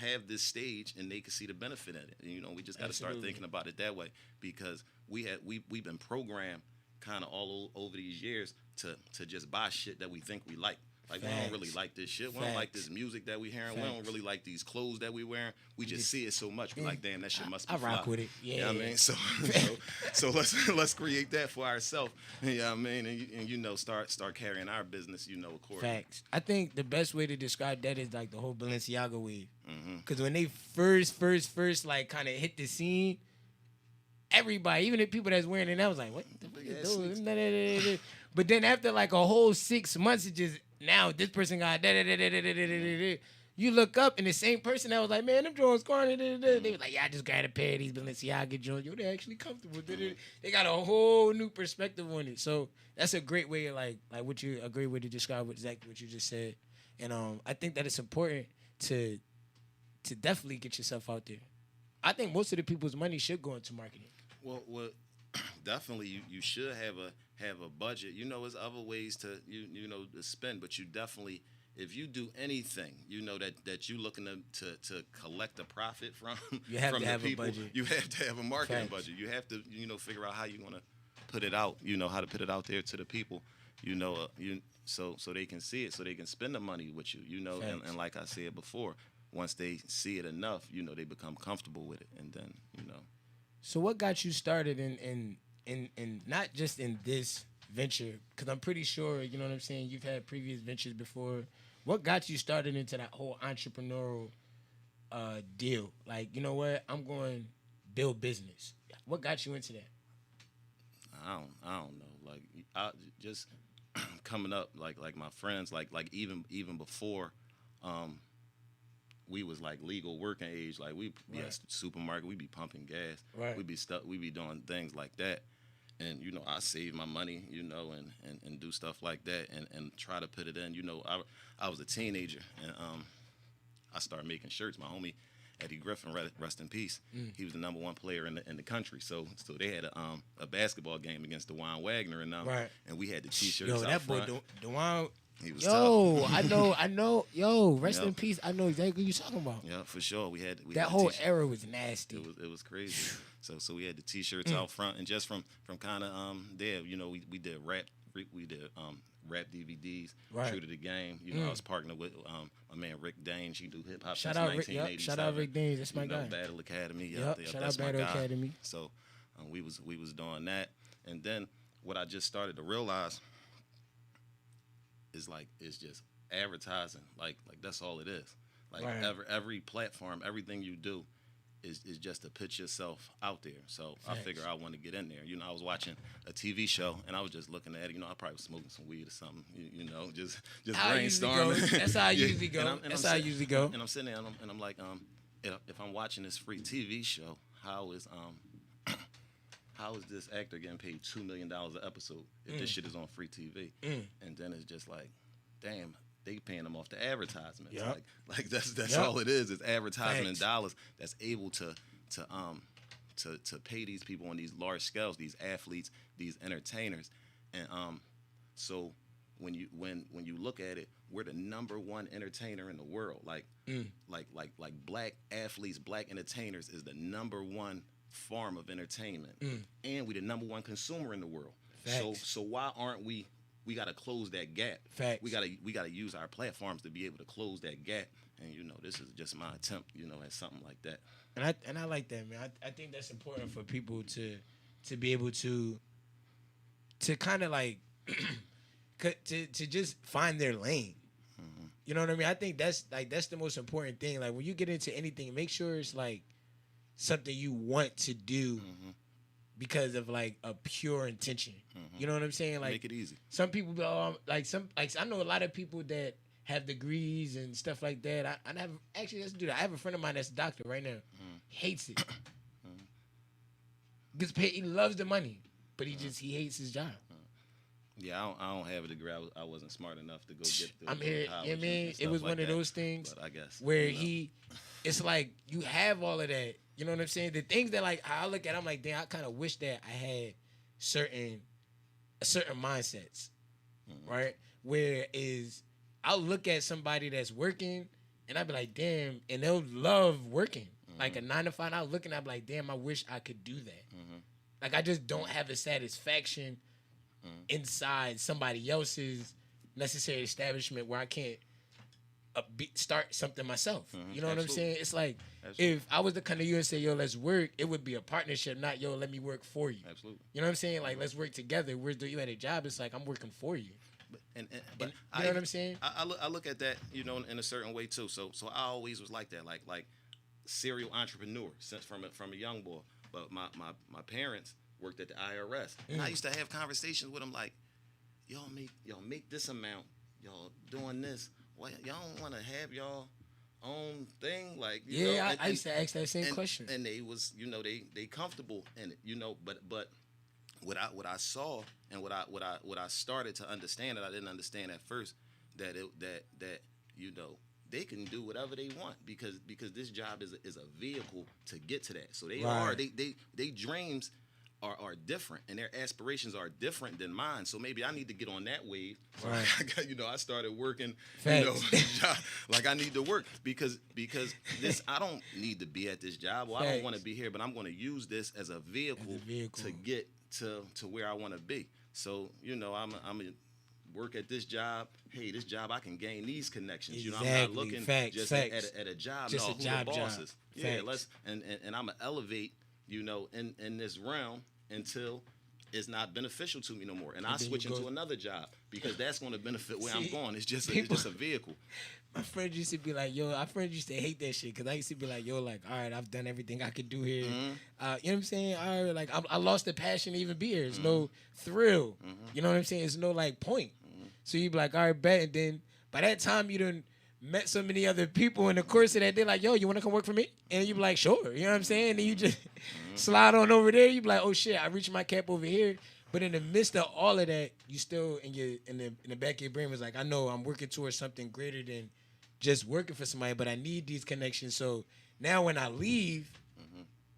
have this stage and they can see the benefit in it. We just got to start thinking about it that way because we've been programmed kind of all over these years to just buy shit that we think we like. Like, we don't really like this shit. We don't like this music that we hearing. We don't really like these clothes that we wearing. We just see it so much. We're like, damn, that shit must be fly. I rock with it. Yeah. You know what I mean? So let's create that for ourselves. You know what I mean? And start carrying our business, accordingly. Facts. I think the best way to describe that is like the whole Balenciaga wave. Because when they first like kind of hit the scene, everybody, even the people that's wearing it, I was like, what the fuck is those? But then after like a whole 6 months, it just, now this person got you look up and the same person that was like, man, them joints corny. They was like, yeah, I just got a pair of these Balenciaga joints. Yo, they actually comfortable. They got a whole new perspective on it. So that's a great way of a great way to describe exactly what you just said. And I think that it's important to definitely get yourself out there. I think most of the people's money should go into marketing. Well, definitely you should have a budget. You know, there's other ways to to spend, but you definitely, if you do anything, that you looking to collect a profit from, you have from to the have people, a budget. You have to have a marketing Facts. budget. You have to figure out how you're gonna put it out. How to put it out there to the people. So they can see it, so they can spend the money with you. And like I said before, once they see it enough, they become comfortable with it, and then So what got you started in not just in this venture? Because I'm pretty sure, you know what I'm saying, you've had previous ventures before. What got you started into that whole entrepreneurial deal? Like, you know what, I'm going to build business. What got you into that? I don't know. Like, I just coming up, like my friends, like even before, we was like legal working age. Like we be at the supermarket, we be pumping gas, we be doing things like that. And I save my money, and do stuff like that, and try to put it in. I was a teenager, and I started making shirts. My homie Eddie Griffin, rest in peace. He was the #1 player in the country. So they had a basketball game against DeJuan Wagner and and we had the T-shirts. Yo, out that front. boy DeJuan. He was Yo, tough. I know. Yo, rest in peace. I know exactly what you're talking about. Yeah, for sure. We had that whole era was nasty. It was crazy. So we had the T-shirts out front, and just from kind of there, we did rap DVDs. True to the game. I was partnered with my man Rick Dane. She do hip hop since 1987. Shout out Rick Dane. That's my guy. Battle Academy. Yep. Shout out Battle Academy. So we was doing that, and then what I just started to realize is it's just advertising. Like that's all it is. Like every platform, everything you do is just to put yourself out there. So I figure I want to get in there. I was watching a TV show and I was just looking at it. I probably was smoking some weed or something. Just brainstorming. That's how I usually go. That's how I usually go. And I'm sitting there and I'm like, if I'm watching this free TV show, how is this actor getting paid $2 million an episode if this shit is on free TV? And then it's just like, damn, they paying them off the advertisements. Yep. Like that's all it is. It's advertisement dollars that's able to pay these people on these large scales, these athletes, these entertainers. And so when you look at it, we're the #1 entertainer in the world. Like black athletes, black entertainers is the #1 form of entertainment, and we the #1 consumer in the world. So why aren't we? We got to close that gap. Facts. We got to use our platforms to be able to close that gap. And this is just my attempt, at something like that. And I like that, man. I think that's important for people to be able to kind of like to just find their lane. Mm-hmm. You know what I mean? I think that's the most important thing. Like when you get into anything, make sure it's like something you want to do. Mm-hmm. Because of like a pure intention, you know what I'm saying? Like make it easy. Some people, I know a lot of people that have degrees and stuff like that. I have actually let's do that. I have a friend of mine that's a doctor right now. Hates it. Gets paid. He loves the money, but he hates his job. Yeah, I don't have a degree. I wasn't smart enough to go get through. I mean, it was like one of those things. But I guess where it's like you have all of that. You know what I'm saying? The things that like I look at, I'm like, damn, I kind of wish that I had certain mindsets, right? Whereas I'll look at somebody that's working, and I'll be like, damn, and they'll love working, like a 9 to 5. I'll look and I'll be like, damn, I wish I could do that. Like I just don't have the satisfaction inside somebody else's necessary establishment where I can't start something myself. You know what I'm saying? It's like if I was to come to you and say, yo, let's work, it would be a partnership, not, yo, let me work for you. Absolutely. You know what I'm saying? Like, let's work together. Whereas you at a job, it's like, I'm working for you. But you know what I'm saying? I look at that, in a certain way too. So I always was like that, like serial entrepreneur since from a young boy. But my parents worked at the IRS, and I used to have conversations with them like, y'all make this amount, y'all doing this. Well, y'all don't want to have y'all own thing, like I used to ask that same question. And they was, they comfortable in it, but what I saw and what I started to understand that I didn't understand at first, that they can do whatever they want because this job is a vehicle to get to that. So they dreams are different and their aspirations are different than mine. So maybe I need to get on that wave. So I started working, like I need to work because this, I don't need to be at this job. Well, I don't want to be here, but I'm going to use this as a vehicle to get to where I want to be. So, I'm a work at this job. Hey, this job I can gain these connections. Exactly. I'm not looking just at a job. Just who the boss is. Yeah, and I'm gonna elevate, in this realm until it's not beneficial to me no more. And I switch into another job because that's going to benefit where I'm going. It's just a vehicle. My friends used to be like, our friends used to hate that shit because I used to be like, all right, I've done everything I could do here. Mm-hmm. You know what I'm saying? All right, like I lost the passion to even be here. It's no thrill. You know what I'm saying? It's no like point. So you be like, all right, bet. And then by that time you done met so many other people in the course of that day, like, yo, you want to come work for me? And you be like, sure. You know what I'm saying? And then you just slide on over there. You be like, oh shit, I reached my cap over here. But in the midst of all of that, you still in the back of your brain was like, I know I'm working towards something greater than just working for somebody, but I need these connections. So now when I leave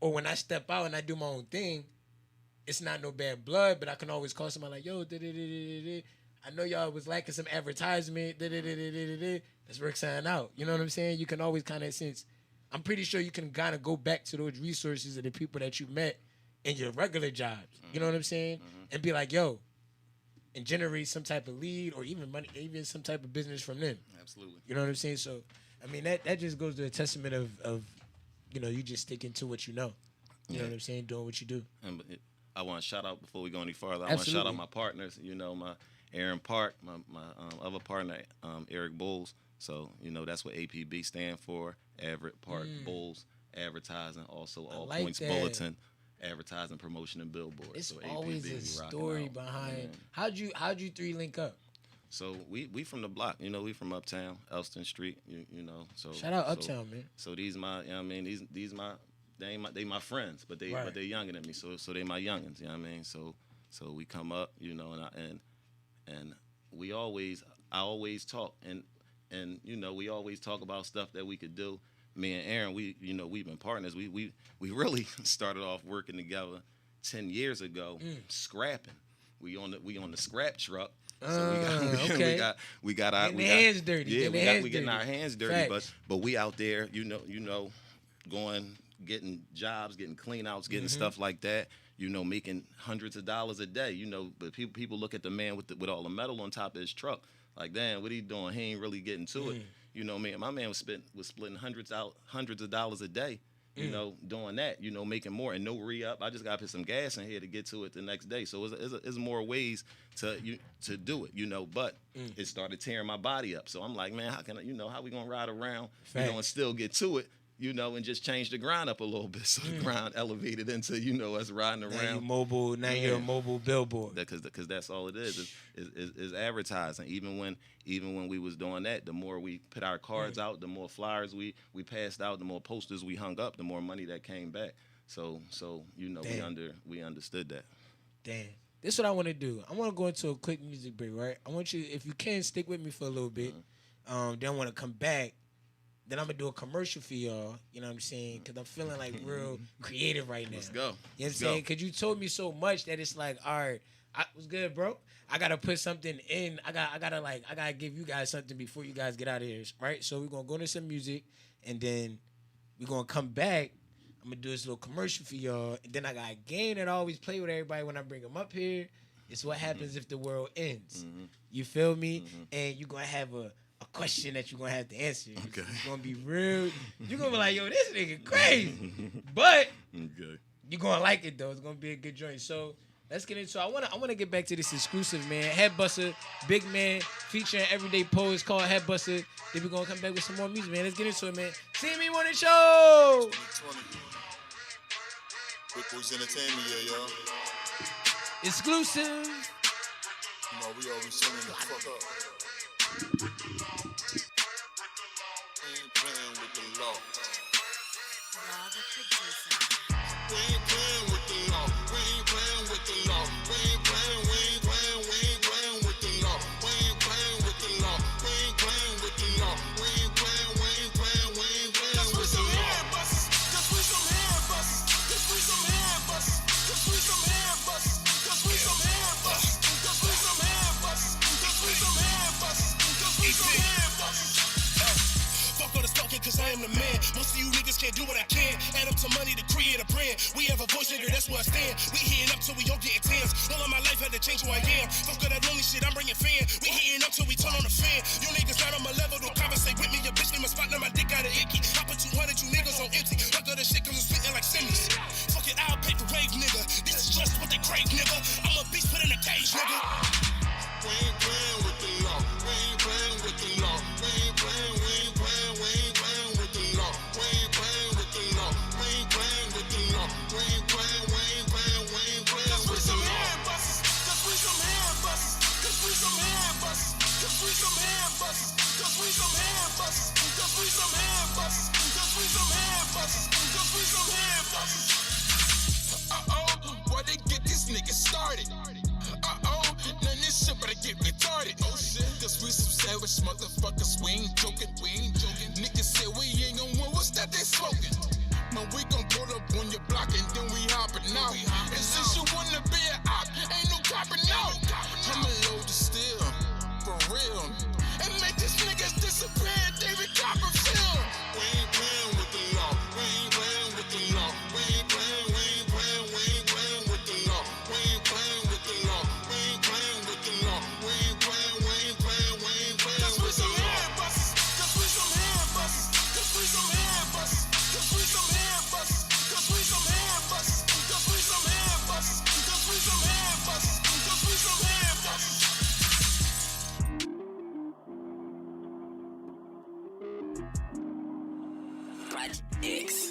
or when I step out and I do my own thing, it's not no bad blood, but I can always call somebody like, yo, I know y'all was lacking some advertisement. Let's work something out. You know what I'm saying? You can always kind of, since I'm pretty sure you can kind of go back to those resources of the people that you met in your regular jobs. You know what I'm saying? And be like, yo, and generate some type of lead or even money, even some type of business from them. Absolutely. You know what I'm saying? So, I mean, that just goes to a testament of you just sticking to what you know. You know what I'm saying? Doing what you do. And I want to shout out before we go any farther. I want to shout out my partners. My Aaron Park, my other partner, Eric Bowles. So, that's what APB stand for. Everett Park Bowles Advertising. Also, All Points Bulletin. Advertising, promotion, and billboard. It's so always APB, a story behind. How'd you three link up? So we from the block, we from Uptown, Elston Street, So shout out Uptown, man. So these my, these my, they my friends, but they're younger than me, so they my youngins, you know what I mean? So we come up, and I always talk, and we always talk about stuff that we could do. Me and Aaron, we've been partners. We really started off working together 10 years ago, scrapping. We on the scrap truck. So we got our hands dirty. Yeah, we getting our hands dirty, but we out there, going, getting jobs, getting clean outs, getting stuff like that. Making hundreds of dollars a day. But people look at the man with all the metal on top of his truck, like, damn, what he doing? He ain't really getting to it. My man was splitting hundreds of dollars a day. Doing that, making more and no re-up. I just got to put some gas in here to get to it the next day. So it's more ways to do it, but it started tearing my body up. So I'm like, man, how can I, how we going to ride around, and still get to it, and just change the grind up a little bit. So the grind elevated into, us riding around. Now you're a mobile billboard. Because that's all it is advertising. Even when we was doing that, the more we put our cards out, the more flyers we passed out, the more posters we hung up, the more money that came back. So we understood that. Damn. This is what I want to do. I want to go into a quick music break, right? I want you, if you can, stick with me for a little bit. Then I want to come back. Then I'm going to do a commercial for y'all, you know what I'm saying? Because I'm feeling like real creative right now. Let's go. You know what I'm saying? Because you told me so much that it's like, all right, what's good, bro? I got to put something in. I got to give you guys something before you guys get out of here, right? So we're going to go into some music, and then we're going to come back. I'm going to do this little commercial for y'all. And then I got a game that I always play with everybody when I bring them up here. It's what happens if the world ends. You feel me? And you're going to have a question that you're going to have to answer. Okay. It's going to be real. You're going to be like, yo, this nigga crazy. But you're going to like it, though. It's going to be a good joint. So let's get into it. I want to get back to this exclusive, man. Headbuster, Big Man, featuring Everyday Poets, called Headbuster. Then we're going to come back with some more music, man. Let's get into it, man. CME Morning Show! 2020. Big Boys Entertainment, y'all. Exclusive. We always turning the fuck up. Ain't playing with I am the man. Most of you niggas can't do what I can. Add up to money to create a brand. We have a voice, nigga, that's where I stand. We heating up till we all getting tans. All of my life had to change who I am. Fuck all that lonely shit, I'm bringing fan. We heating up till we turn on the fan. You niggas not on my level, don't conversate with me. Your bitch name my spot, now my dick got an icky. I put 200, you niggas on empty. Fuck all the shit, cause I'm spitting like Simmons. Fuck it, I'll pay for wave, nigga. This is just what they crave, nigga. I'm a beast put in a cage, nigga. We ain't playing with the law. We ain't playing with the law. We ain't playing, we ain't playing, we ain't playing with the law. We ain't playing with the law. We ain't playing with the law. We ain't playing, we ain't playing, we ain't playing with the law. Cause we some hand busters. Cause we some hand busters. Cause we some hand busters. Cause we some hand busters. Cause we some hand busters. Cause we some hand busters. Cause we some hand busters. Boy, they get this nigga started. Now this shit better get retarded. Oh shit, cause we some savage motherfuckers. We ain't joking, we ain't joking. Niggas say we ain't gon' win, what's that they smoking? Man, we gon' pull up on your block and then we hopping out. And since you wanna be an op, ain't no copping out. I'ma load the steel, for real. And make these niggas disappear, David Copperfield. We ain't playing with the law. We ain't playing with the law. We ain't playing, we ain't playing, we ain't playing with the law. We ain't playing with the law. We ain't playing with the law. We ain't playing, we ain't playing, we ain't playing Cause we with the some law. hand busters. Cause we some hand busters. Cause we some hand busters. Cause we some hand busters. Cause we some hand busters. Cause we some hand busters. Cause we some hand busters. Cause we some hand busters. Project X.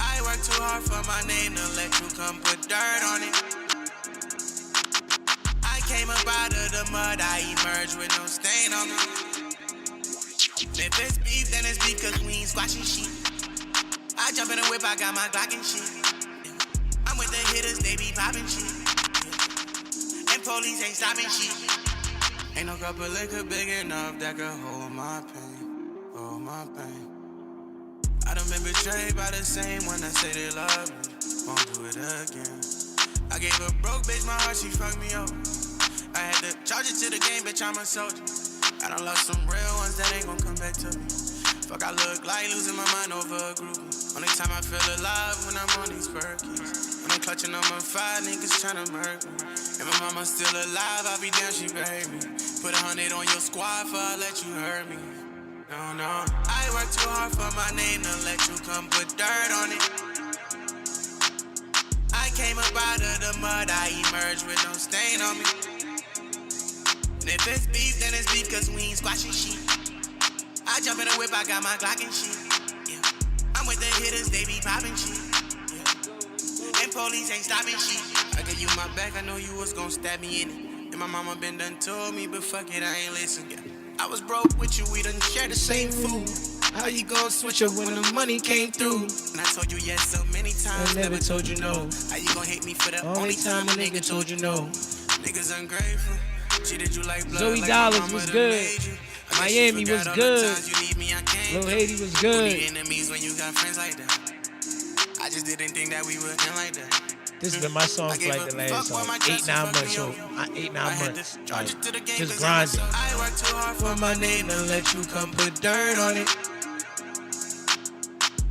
I work too hard for my name to let you come put dirt on it. I came up out of the mud, I emerged with no stain on me. If it's beef, then it's beef cause we ain't squashing shit. I jump in the whip, I got my Glock and shit. I'm with the hitters, they be popping shit. And police ain't stopping shit. Ain't no cup of liquor big enough that could hold my pain, hold my pain. I done been betrayed by the same one that say they love me. Won't do it again. I gave a broke bitch my heart, she fucked me over. I had to charge it to the game, bitch, I'm a soldier. I done lost some real ones that ain't gon' come back to me. Fuck, I look like losing my mind over a group. Only time I feel alive when I'm on these perkies. When I'm clutching on my 5 niggas tryna murder me. And my mama still alive, I'll be down, she raised me. Put 100 on your squad for I let you hurt me. No, I work too hard for my name to let you come put dirt on it. I came up out of the mud, I emerged with no stain on me. And if it's beef, then it's beef cause we ain't squashing shit. I jump in the whip, I got my Glock and shit. Yeah. I'm with the hitters, they be popping shit. Yeah. And police ain't stopping shit. I gave you my back, I know you was gon' stab me in it. And my mama been done told me, but fuck it, I ain't listen. Yeah. I was broke with you, we done share the same food. How you gon' switch up when the money came through? And I told you yes so many times, never told you no. How you gon' hate me for the only time a nigga told you no? Niggas ungrateful, treated you like blood. Zoe like Dollars was good. Miami was good. Lil Haiti was good. Enemies when you got friends like that. I just didn't think that we would end like that. This has been my song for like the last 8-9 months. So 8-9 months. Like, just grinding. I work too hard for my name to let you come put dirt on it.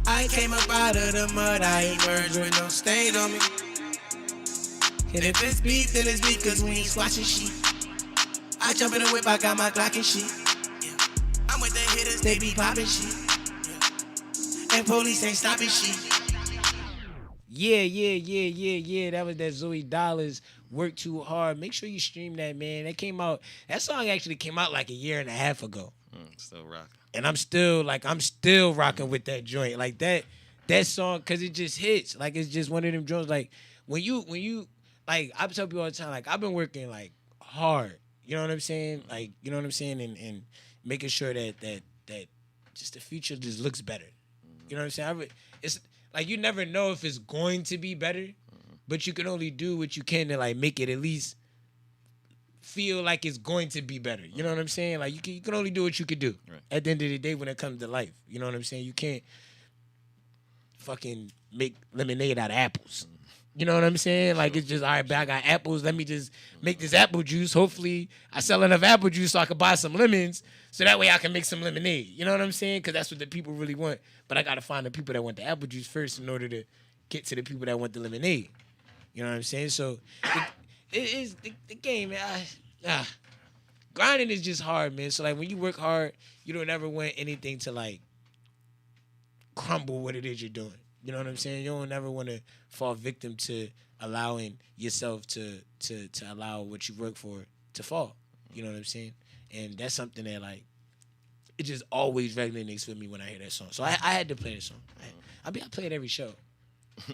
I came up out of the mud, I emerged with no stain on me. And if it's beef, then it's beef cause we ain't squashing shit. I jump in the whip, I got my Glock and shit. Yeah. I'm with the hitters, they be popping shit. Yeah. And police ain't stopping shit. Yeah. That was that Zoe Dollars, Work Too Hard. Make sure you stream that, man. That song actually came out like a year and a half ago. Still rocking. And I'm still rocking with that joint. Like that song, cause it just hits. Like it's just one of them joints. Like when you like I tell people all the time, like I've been working like hard. You know what I'm saying? Like, you know what I'm saying? And making sure that just the future just looks better. You know what I'm saying? It's like you never know if it's going to be better, but you can only do what you can to like make it at least feel like it's going to be better. You know what I'm saying? Like you can only do what you can do. Right. At the end of the day when it comes to life. You know what I'm saying? You can't fucking make lemonade out of apples. You know what I'm saying? Like, it's just, all right, but I got apples. Let me just make this apple juice. Hopefully, I sell enough apple juice so I can buy some lemons so that way I can make some lemonade. You know what I'm saying? Because that's what the people really want. But I got to find the people that want the apple juice first in order to get to the people that want the lemonade. You know what I'm saying? So, it is the game, man. Grinding is just hard, man. So, like, when you work hard, you don't ever want anything to, like, crumble what it is you're doing. You know what I'm saying? You don't ever want to fall victim to allowing yourself to allow what you work for to fall. You know what I'm saying? And that's something that, like, it just always resonates with me when I hear that song. So I had to play the song. I play it every show.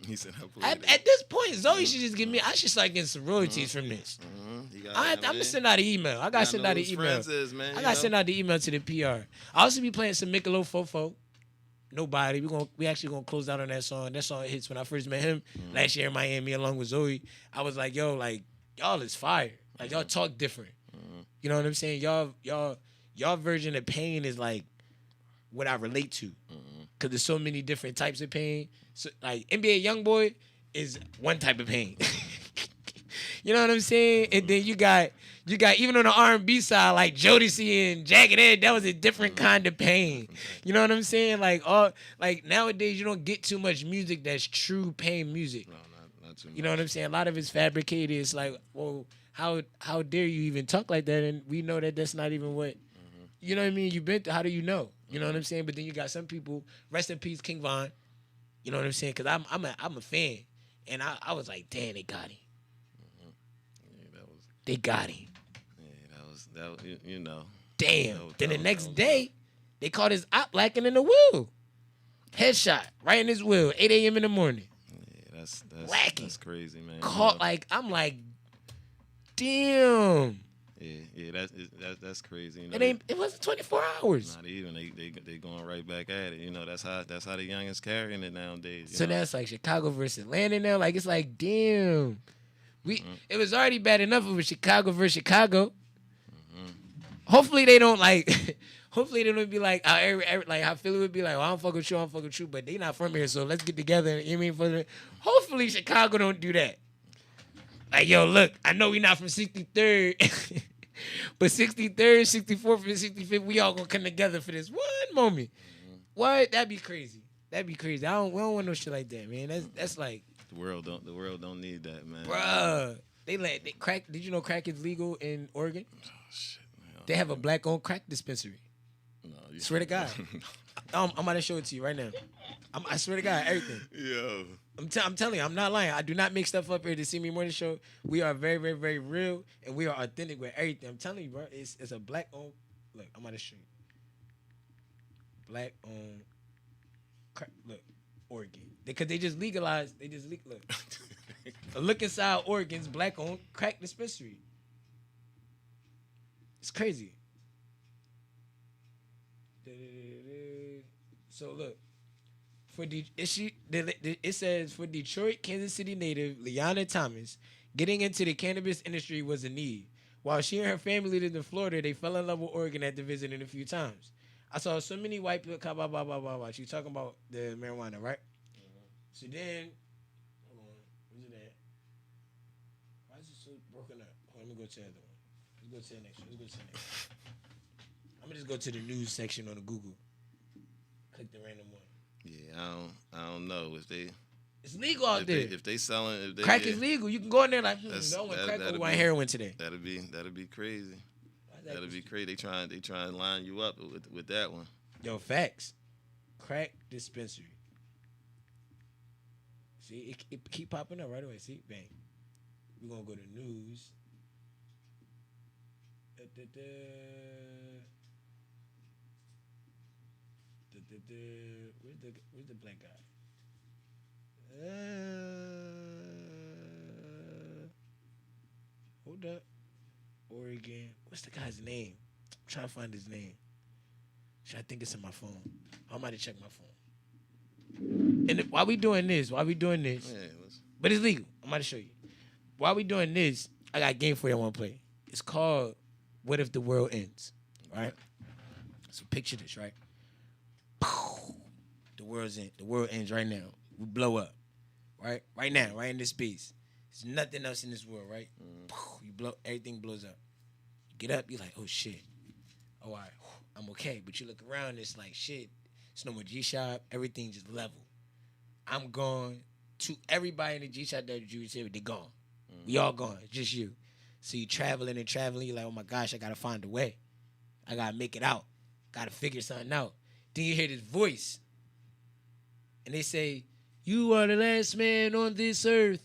He said I play it. At this point, Zoe should just give me. I should start getting some royalties from this. I'm gonna send out an email. I gotta send out an email. I gotta send out the email to the PR. I also be playing some Michelob Fofo. Nobody. We actually gonna close out on that song. That song hits when I first met him last year in Miami along with Zoe. I was like, yo, like, y'all is fire. Like, y'all talk different. You know what I'm saying? Y'all version of pain is like what I relate to. Cause there's so many different types of pain. So, like, NBA Youngboy is one type of pain. You know what I'm saying? And then you got even on the R&B side, like Jodeci and Jagged Edge, that was a different kind of pain. You know what I'm saying? Like nowadays you don't get too much music that's true pain music. No, not too much. You know what I'm saying? A lot of it's fabricated. It's like, well, how dare you even talk like that? And we know that that's not even what. You know what I mean? You've been through. How do you know? You know what I'm saying? But then you got some people. Rest in peace, King Von. You know what I'm saying? Because I'm a fan, and I was like, damn, they got him. They got him. Yeah, that was you know. Damn. Then the next day, they caught his op lacking in the wheel. Headshot right in his wheel, 8 a.m. in the morning. Yeah, that's crazy, man. Caught I'm like, damn. Yeah, that's crazy. You know, It wasn't 24 hours. Not even. They going right back at it. You know, that's how the youngins carrying it nowadays. So that's like Chicago versus Atlanta now. Like, it's like, damn. It was already bad enough if it was Chicago versus Chicago. Hopefully they don't hopefully they don't be like how Philly would be like, well, I don't fuck with you, but they not from here, so let's get together. You know what I mean? Hopefully Chicago don't do that. Like, yo, look, I know we not from 63rd, but 63rd, 64th, and 65th, we all gonna come together for this one moment. What? That'd be crazy. We don't want no shit like that, man. That's like the world don't need that, man. Bruh. They crack. Did you know crack is legal in Oregon? Oh shit. They have a black-owned crack dispensary. No, Swear to God. I'm about to show it to you right now. I swear to God, everything. Yo. I'm telling you, I'm not lying. I do not make stuff up here. The CME Morning Show, we are very, very, very real, and we are authentic with everything. I'm telling you, bro, it's a black-owned. Look, I'm about to show you. Black-owned crack. Look, Oregon. Because they just legalized. Look. Look inside Oregon's black-owned crack dispensary. It's crazy. So look, it says for Detroit, Kansas City native Leanna Thomas, getting into the cannabis industry was a need. While she and her family lived in Florida, they fell in love with Oregon after visiting a few times. I saw so many white people. Blah blah blah blah blah. She talking about the marijuana, right? So then, hold on, where's it at? Why is it so broken up? Let me go to the other one. Let's go to the next one. I'm gonna just go to the news section on the Google. Click the random one. Yeah, I don't know if they. It's legal out there. If they selling, crack is legal. You can go in there like, I want crack or want heroin today. That'd be crazy. That'd be crazy. They trying to line you up with that one. Yo, facts. Crack dispensary. See, it keep popping up right away. See, bang. We're gonna go to news. Where's the black guy? Hold up. Oregon. What's the guy's name? I'm trying to find his name. I think it's in my phone. I might have checked my phone. And while we doing this, but it's legal. I'm about to show you. While we doing this, I got a game for you I want to play. It's called What If the World Ends? Right? So picture this, right? The world ends right now. We blow up. right? Right now, right in this space. There's nothing else in this world, right? You blow, everything blows up. You get up, you're like, oh shit. Oh, all right, I'm okay. But you look around, it's like shit. It's no more G-Shop. Everything just level. I'm gone. To everybody in the G-Shop that you said, they're gone. We all gone. It's just you. So you traveling and traveling. You're like, oh my gosh, I gotta find a way. I gotta make it out. Gotta figure something out. Then you hear this voice, and they say, "You are the last man on this earth.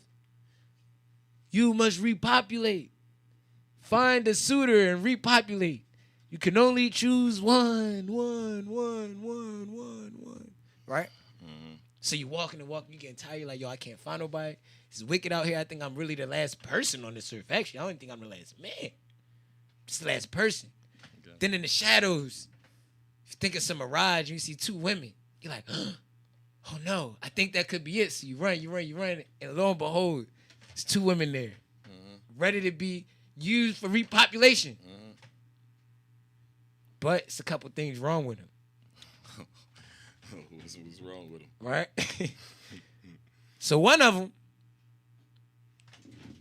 You must repopulate. Find a suitor and repopulate. You can only choose one. Right? So you walking and walking, you getting tired, you're like, yo, I can't find nobody. It's wicked out here. I think I'm really the last person on this earth. Actually, I don't think I'm the last man. I'm just the last person. Okay. Then in the shadows, you think it's a mirage, and you see two women. You're like, oh no, I think that could be it. So you run, and lo and behold, there's two women there, ready to be used for repopulation. But it's a couple things wrong with them. What's wrong with them? Right? So one of them,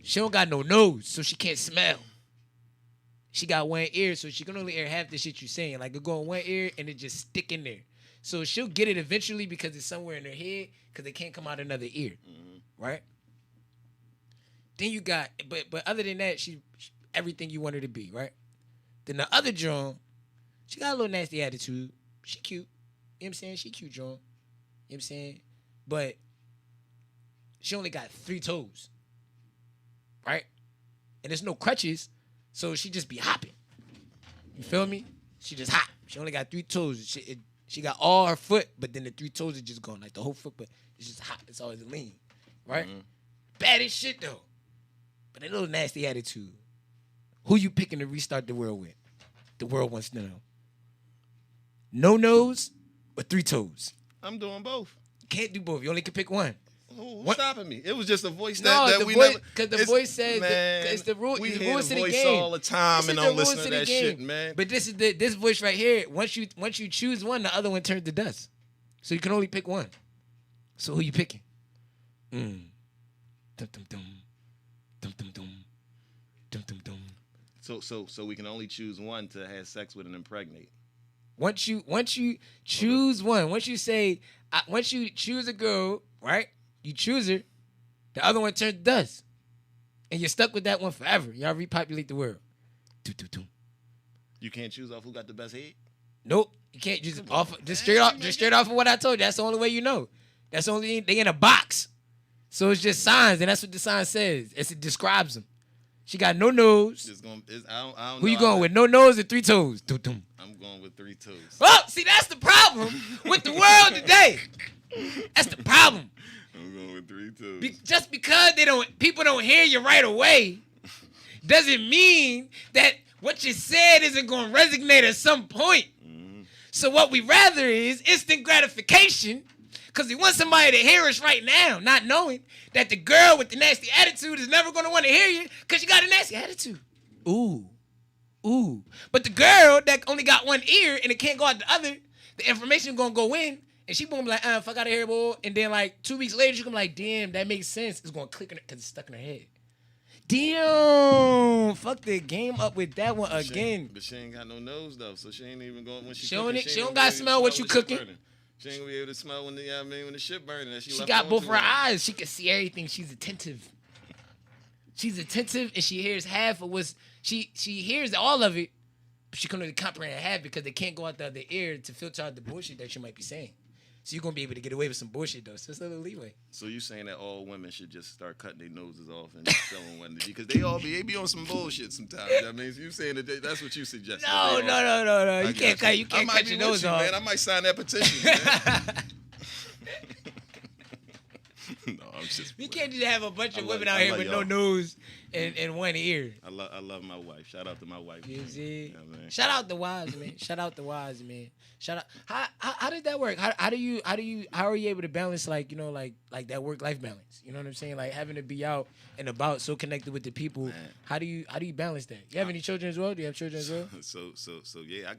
she don't got no nose, so she can't smell. She got one ear, so she can only hear half the shit you saying. Like, it go in one ear, and it just stick in there. So she'll get it eventually because it's somewhere in her head, because it can't come out another ear. Right? Then you got, but other than that, she everything you want her to be, right? Then the other John, she got a little nasty attitude. She cute. You know what I'm saying? She cute, John. You know what I'm saying? But she only got 3 toes. Right? And there's no crutches, so she just be hopping. You feel me? She just hop. She only got 3 toes. She got all her foot, but then the 3 toes are just gone. Like the whole foot, but it's just hop. It's always lean. Right? Bad as shit, though. But a little nasty attitude. Who you picking to restart the world with? The world wants to know. No nose or 3 toes? I'm doing both. You can't do both. You only can pick one. Who's stopping me? It was just a voice no, that the we voice, never... Because the voice says... It's the rule. We the hear rules the to voice the game. all the time and don't listen to that shit, man. But this is this voice right here. Once you choose one, the other one turns to dust. So you can only pick one. So who you picking? Dum dum dum. Dum dum dum. Dum dum dum. So we can only choose one to have sex with and impregnate. Once you choose one, once you choose a girl, right? You choose her, the other one turns to dust. And you're stuck with that one forever. Y'all repopulate the world. You can't choose off who got the best head? Nope. You can't just straight off of what I told you. That's the only way you know. That's the only they in a box. So it's just signs, and that's what the sign says. It describes them. She got no nose. I don't Who know. you going with? No nose or 3 toes? I'm going with 3 toes. Oh, see, that's the problem with the world today. That's the problem. I'm going with 3 toes. Just because people don't hear you right away, doesn't mean that what you said isn't going to resonate at some point. So what we rather is instant gratification. Because we want somebody to hear us right now, not knowing that the girl with the nasty attitude is never going to want to hear you because you got a nasty attitude. Ooh. But the girl that only got one ear and it can't go out the other, the information going to go in, and she going to be like, fuck out of here, boy. And then like 2 weeks later, she's going to be like, damn, that makes sense. It's going to click on it because it's stuck in her head. Damn. Fuck the game up with that one again. But she ain't got no nose, though, so she ain't even going when she don't got to smell what you cooking. She ain't gonna be able to smell when the shit burning. She got both her eyes. She can see everything. She's attentive. And she hears half of what's she hears all of it, but she can only comprehend half because they can't go out the other ear to filter out the bullshit that you might be saying. So you're gonna be able to get away with some bullshit though. So it's a little leeway. So you saying that all women should just start cutting their noses off and showing women because they be on some bullshit sometimes. I mean, you saying that's what you suggest? No. You can't cut your nose off. Man, I might sign that petition, man. No, I'm just. We can't just have a bunch of women out here with no nose and one ear. I love my wife. Shout out to my wife. You see? Yeah, shout out the wives, man. Shout out. How did that work? How are you able to balance like that work-life balance? You know what I'm saying? Like having to be out and about, so connected with the people. Man. How do you balance that? You have any children as well? Do you have children as well? So yeah,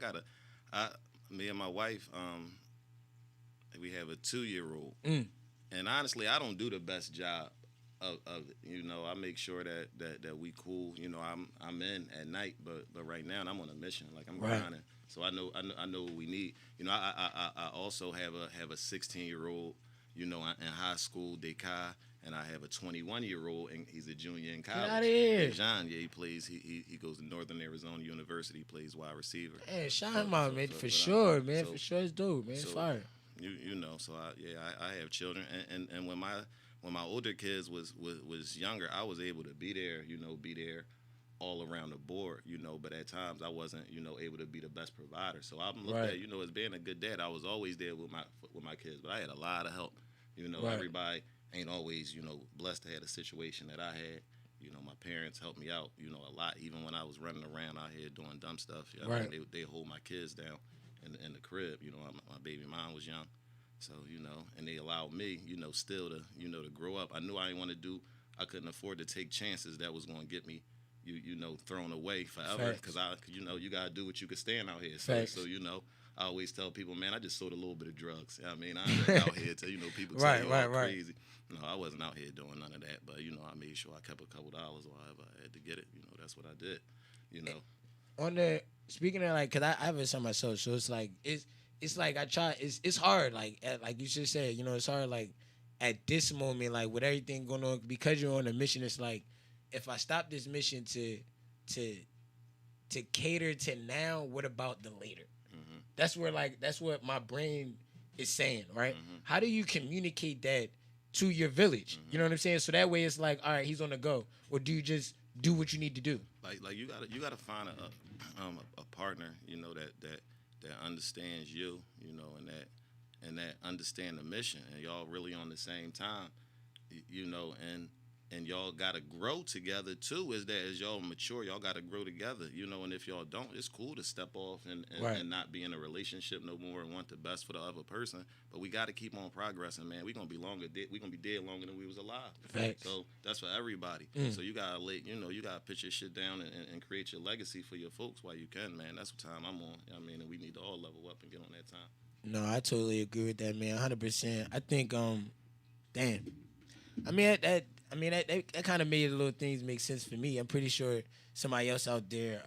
me and my wife, we have a 2-year-old. and honestly, I don't do the best job of it. You know, I make sure that we cool. You know, I'm in at night, but right now I'm on a mission. Like I'm Right. grinding, so I know what we need. You know, I also have a 16-year-old. You know, in high school, Dekai, and I have a 21-year-old, and he's a junior in college. outta here. Yeah, John, yeah, he plays. He goes to Northern Arizona University. He plays wide receiver. Hey, shout him out, man, for sure, man. For sure, it's dope, man. It's fire. You know, so I have children, and when my older kids was younger, I was able to be there, you know, be there all around the board, you know, but at times I wasn't, you know, able to be the best provider. So I'm looked Right. at, you know, as being a good dad. I was always there with my kids, but I had a lot of help. You know, Right. everybody ain't always, you know, blessed to have a situation that I had. You know, my parents helped me out, you know, a lot. Even when I was running around out here doing dumb stuff, you know, Right. they hold my kids down in the crib. You know, my baby mom was young. So, you know, and they allowed me, you know, still to, you know, to grow up. I knew I didn't want to do, I couldn't afford to take chances that was going to get me, you know, thrown away forever. Facts. Because you know, you got to do what you can stand out here. Facts. So, you know, I always tell people, man, I just sold a little bit of drugs. I mean, I ain't out here to, you know, people Right, say, oh, right, I'm right. crazy. No, I wasn't out here doing none of that. But, you know, I made sure I kept a couple dollars or however I had to get it. You know, that's what I did, you know. On the speaking of like, cause I have it on myself, so it's like it's like I try. It's hard, like you just said, you know, it's hard. Like at this moment, like with everything going on, because you're on a mission, it's like if I stop this mission to cater to now, what about the later? Mm-hmm. That's what my brain is saying, right? How do you communicate that to your village? You know what I'm saying? So that way it's like, all right, he's on the go, or do you just do what you need to do? Like you gotta find a partner, you know, that understands you, you know, and that understand the mission, and y'all really on the same time, you know, and y'all gotta grow together too. Is that as y'all mature, y'all gotta grow together, you know. And if y'all don't, it's cool to step off and Right. and not be in a relationship no more and want the best for the other person. But we gotta keep on progressing, man. We gonna be dead longer than we was alive. Facts. So that's for everybody. Mm. So you gotta you gotta put your shit down and create your legacy for your folks while you can, man. That's what time I'm on. I mean, and we need to all level up and get on that time. No, I totally agree with that, man. 100%. I think, damn. I mean, that kind of made the little things make sense for me. I'm pretty sure somebody else out there,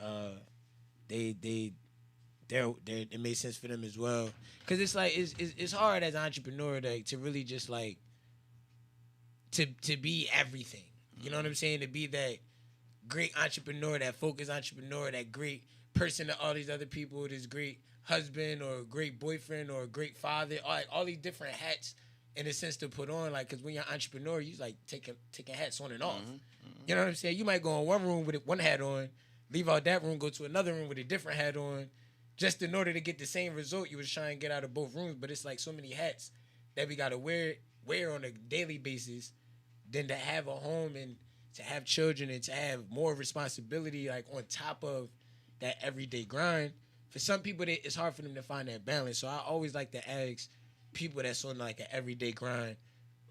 it made sense for them as well. Cause it's like it's hard as an entrepreneur to really just like to be everything. You know what I'm saying? To be that great entrepreneur, that focused entrepreneur, that great person to all these other people, this great husband or a great boyfriend or a great father, all these different hats in a sense to put on. Like, because when you're an entrepreneur, you like taking hats on and off. You know what I'm saying? You might go in one room with one hat on, leave out that room, go to another room with a different hat on, just in order to get the same result you was trying to get out of both rooms. But it's like so many hats that we got to wear on a daily basis than to have a home and to have children and to have more responsibility, like on top of that everyday grind. For some people, it's hard for them to find that balance. So I always like to ask people that's on like an everyday grind,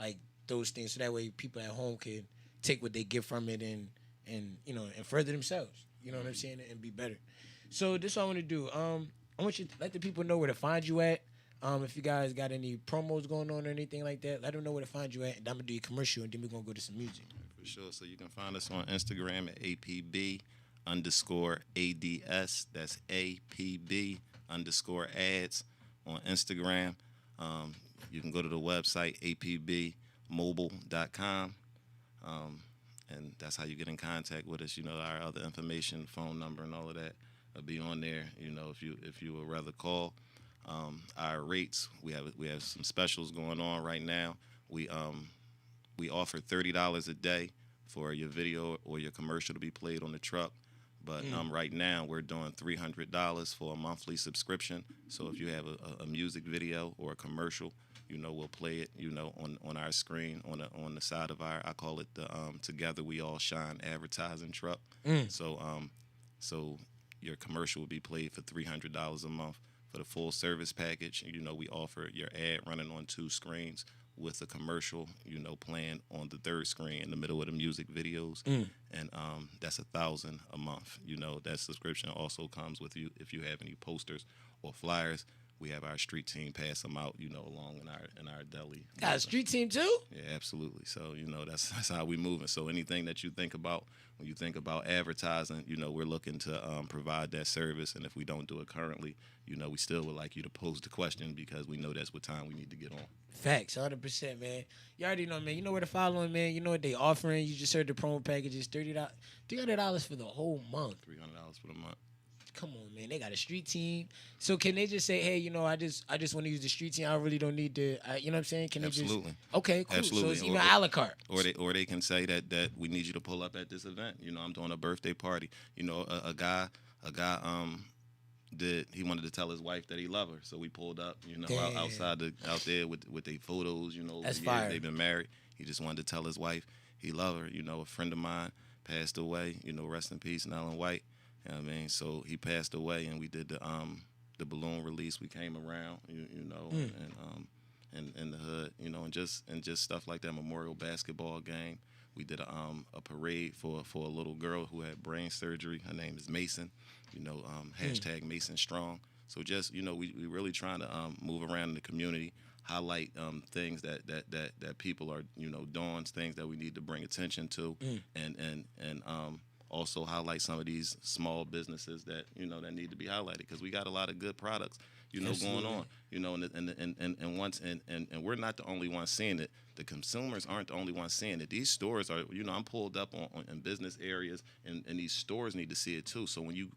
like those things, so that way people at home can take what they get from it and you know, and further themselves. You know what I'm saying, and be better. So this is what I want to do. I want you to let the people know where to find you at. If you guys got any promos going on or anything like that, let them know where to find you at. And I'm gonna do a commercial, and then we're gonna go to some music. For sure. So you can find us on Instagram at APB_ADS. That's APB_ads on Instagram. You can go to the website apbmobile.com. And that's how you get in contact with us. You know, our other information, phone number, and all of that will be on there. You know, if you would rather call. Our rates, we have some specials going on right now. We offer $30 a day for your video or your commercial to be played on the truck. But right now we're doing $300 for a monthly subscription. So if you have a music video or a commercial, you know, we'll play it, you know, on our screen on the side of I call it the Together We All Shine advertising truck. So your commercial will be played for $300 a month. For the full service package, you know, we offer your ad running on 2 screens with a commercial, you know, playing on the 3rd screen in the middle of the music videos. And that's $1,000 a month. You know, that subscription also comes with you if you have any posters or flyers. we have our street team pass them out, along in our deli. Got a street team too? Yeah, absolutely. So, that's how we moving. So anything that you think about when you think about advertising, we're looking to provide that service. And if we don't do it currently, we still would like you to pose the question because we know that's what time we need to get on. Facts, 100%, man. You already know, man. You know where to follow them, man. You know what they offering. You just heard the promo packages, $300 for the whole month. $300 for the month. Come on, man. They got a street team. So can they just say, hey, I just want to use the street team. I really don't need to, you know what I'm saying? Can Absolutely. They just? Okay, cool. Absolutely. So it's even a la carte. Or they can say that we need you to pull up at this event. I'm doing a birthday party. A guy he wanted to tell his wife that he loved her. So we pulled up, out there with their photos, That's years fire. they've been married. He just wanted to tell his wife he loved her. A friend of mine passed away, rest in peace, Ellen White. You know what I mean? So he passed away, and we did the balloon release. We came around, and in the hood, and just stuff like that. Memorial basketball game. We did a parade for a little girl who had brain surgery. Her name is Mason. Hashtag Mason Strong. So just we really trying to move around in the community, highlight things that people are doing, things that we need to bring attention to, and also highlight some of these small businesses that that need to be highlighted because we got a lot of good products going on and we're not the only ones seeing it. The consumers aren't the only ones seeing it. These stores are I'm pulled up on in business areas and these stores need to see it too. So when you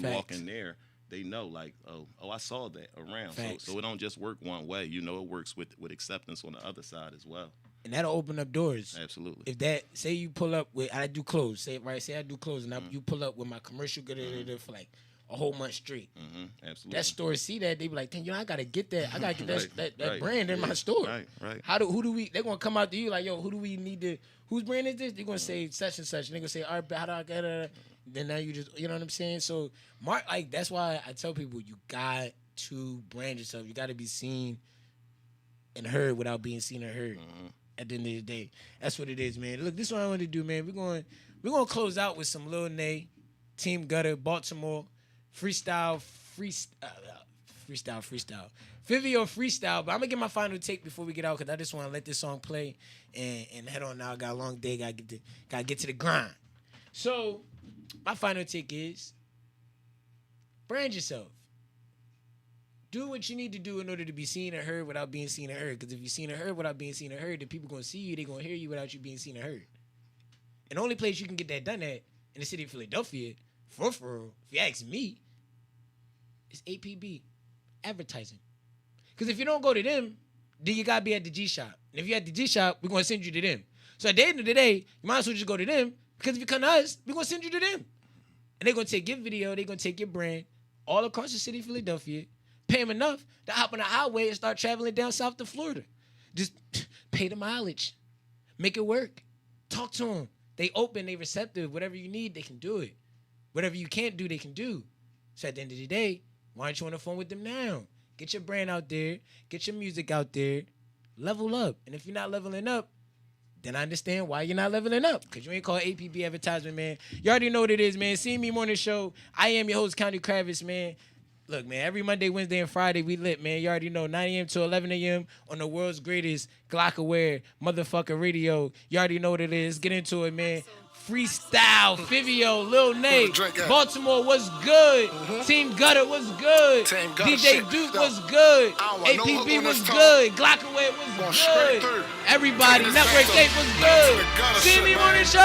walk in there, they know like oh I saw that around. So it don't just work one way. It works with acceptance on the other side as well. And that'll open up doors. Absolutely. If that, say you pull up with, I do clothes, say I do clothes, and you pull up with my commercial for like a whole month straight. Absolutely. That store see that, they be like, damn, I gotta get that. I gotta get that Right. brand in my store. Right. Who do we? They're gonna come out to you like, yo, who do we need to? Whose brand is this? They're gonna say such and such. And they're gonna say, all right, how do I get it? Then now you just, you know what I'm saying? So, that's why I tell people you got to brand yourself. You got to be seen and heard without being seen or heard. At the end of the day, that's what it is, man. Look, this is what I want to do, man. We're gonna close out with some Lil Nay, Team Gutter, Baltimore, freestyle. Fivio freestyle. But I'm gonna get my final take before we get out because I just want to let this song play and head on now. I got a long day. Gotta get to the grind. So my final take is brand yourself. Do what you need to do in order to be seen or heard without being seen or heard. Because if you're seen or heard without being seen or heard, then people going to see you. They're going to hear you without you being seen or heard. And the only place you can get that done at in the city of Philadelphia, for real, if you ask me, is APB, advertising. Because if you don't go to them, then you got to be at the G-Shop. And if you're at the G-Shop, we're going to send you to them. So at the end of the day, you might as well just go to them. Because if you come to us, we're going to send you to them. And they're going to take your video, they're going to take your brand all across the city of Philadelphia, pay them enough to hop on the highway and start traveling down south to Florida. Just pay the mileage. Make it work. Talk to them. They open, they receptive. Whatever you need, they can do it. Whatever you can't do, they can do. So at the end of the day, why aren't you on the phone with them now? Get your brand out there. Get your music out there. Level up. And if you're not leveling up, then I understand why you're not leveling up. Because you ain't called APB advertisement, man. You already know what it is, man. CME Morning Show. I am your host, County Kravitz, man. Look, man, every Monday, Wednesday, and Friday, we lit, man. You already know, 9 a.m. to 11 a.m. on the world's greatest Glock-aware motherfucker radio. You already know what it is. Get into it, man. Freestyle, Fivio, Lil Nay, Baltimore was good. Team Gutter was good. DJ Duke was good. APB was good. Glock-aware was good. Everybody, Network 8 was good. CME Morning Show!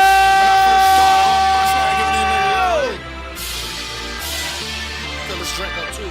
Drink up too,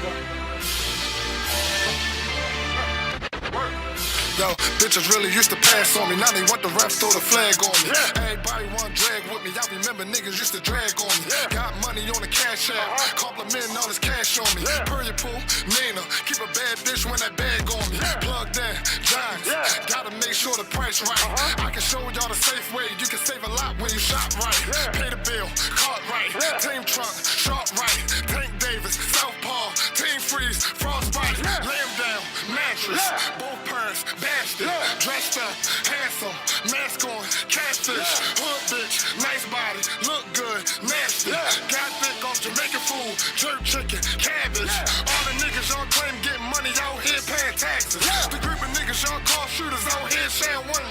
Yo, bitches really used to pass on me. Now they want the refs throw the flag on me. Everybody want drag with me. I remember niggas used to drag on me. Got money on the cash app. Complimenting all this cash on me. Period pool, Nina. Keep a bad bitch when that bag on me. Plugged in, Giants. Gotta make sure the price right. I can show y'all the safe way. You can save a lot when you shop right. Pay the bill, cart right. Team trunk, sharp right. Tank Davis, Southpaw. Team freeze, frostbite. Lay him down, mattress. Both parents, bastard. Dressed up, handsome, mask on, catfish. Hood bitch, nice Nice body, look good, nasty. Got thick off Jamaican food, jerk chicken, cabbage. All the niggas y'all claim getting money out here paying taxes. The group of niggas y'all call shooters out here saying one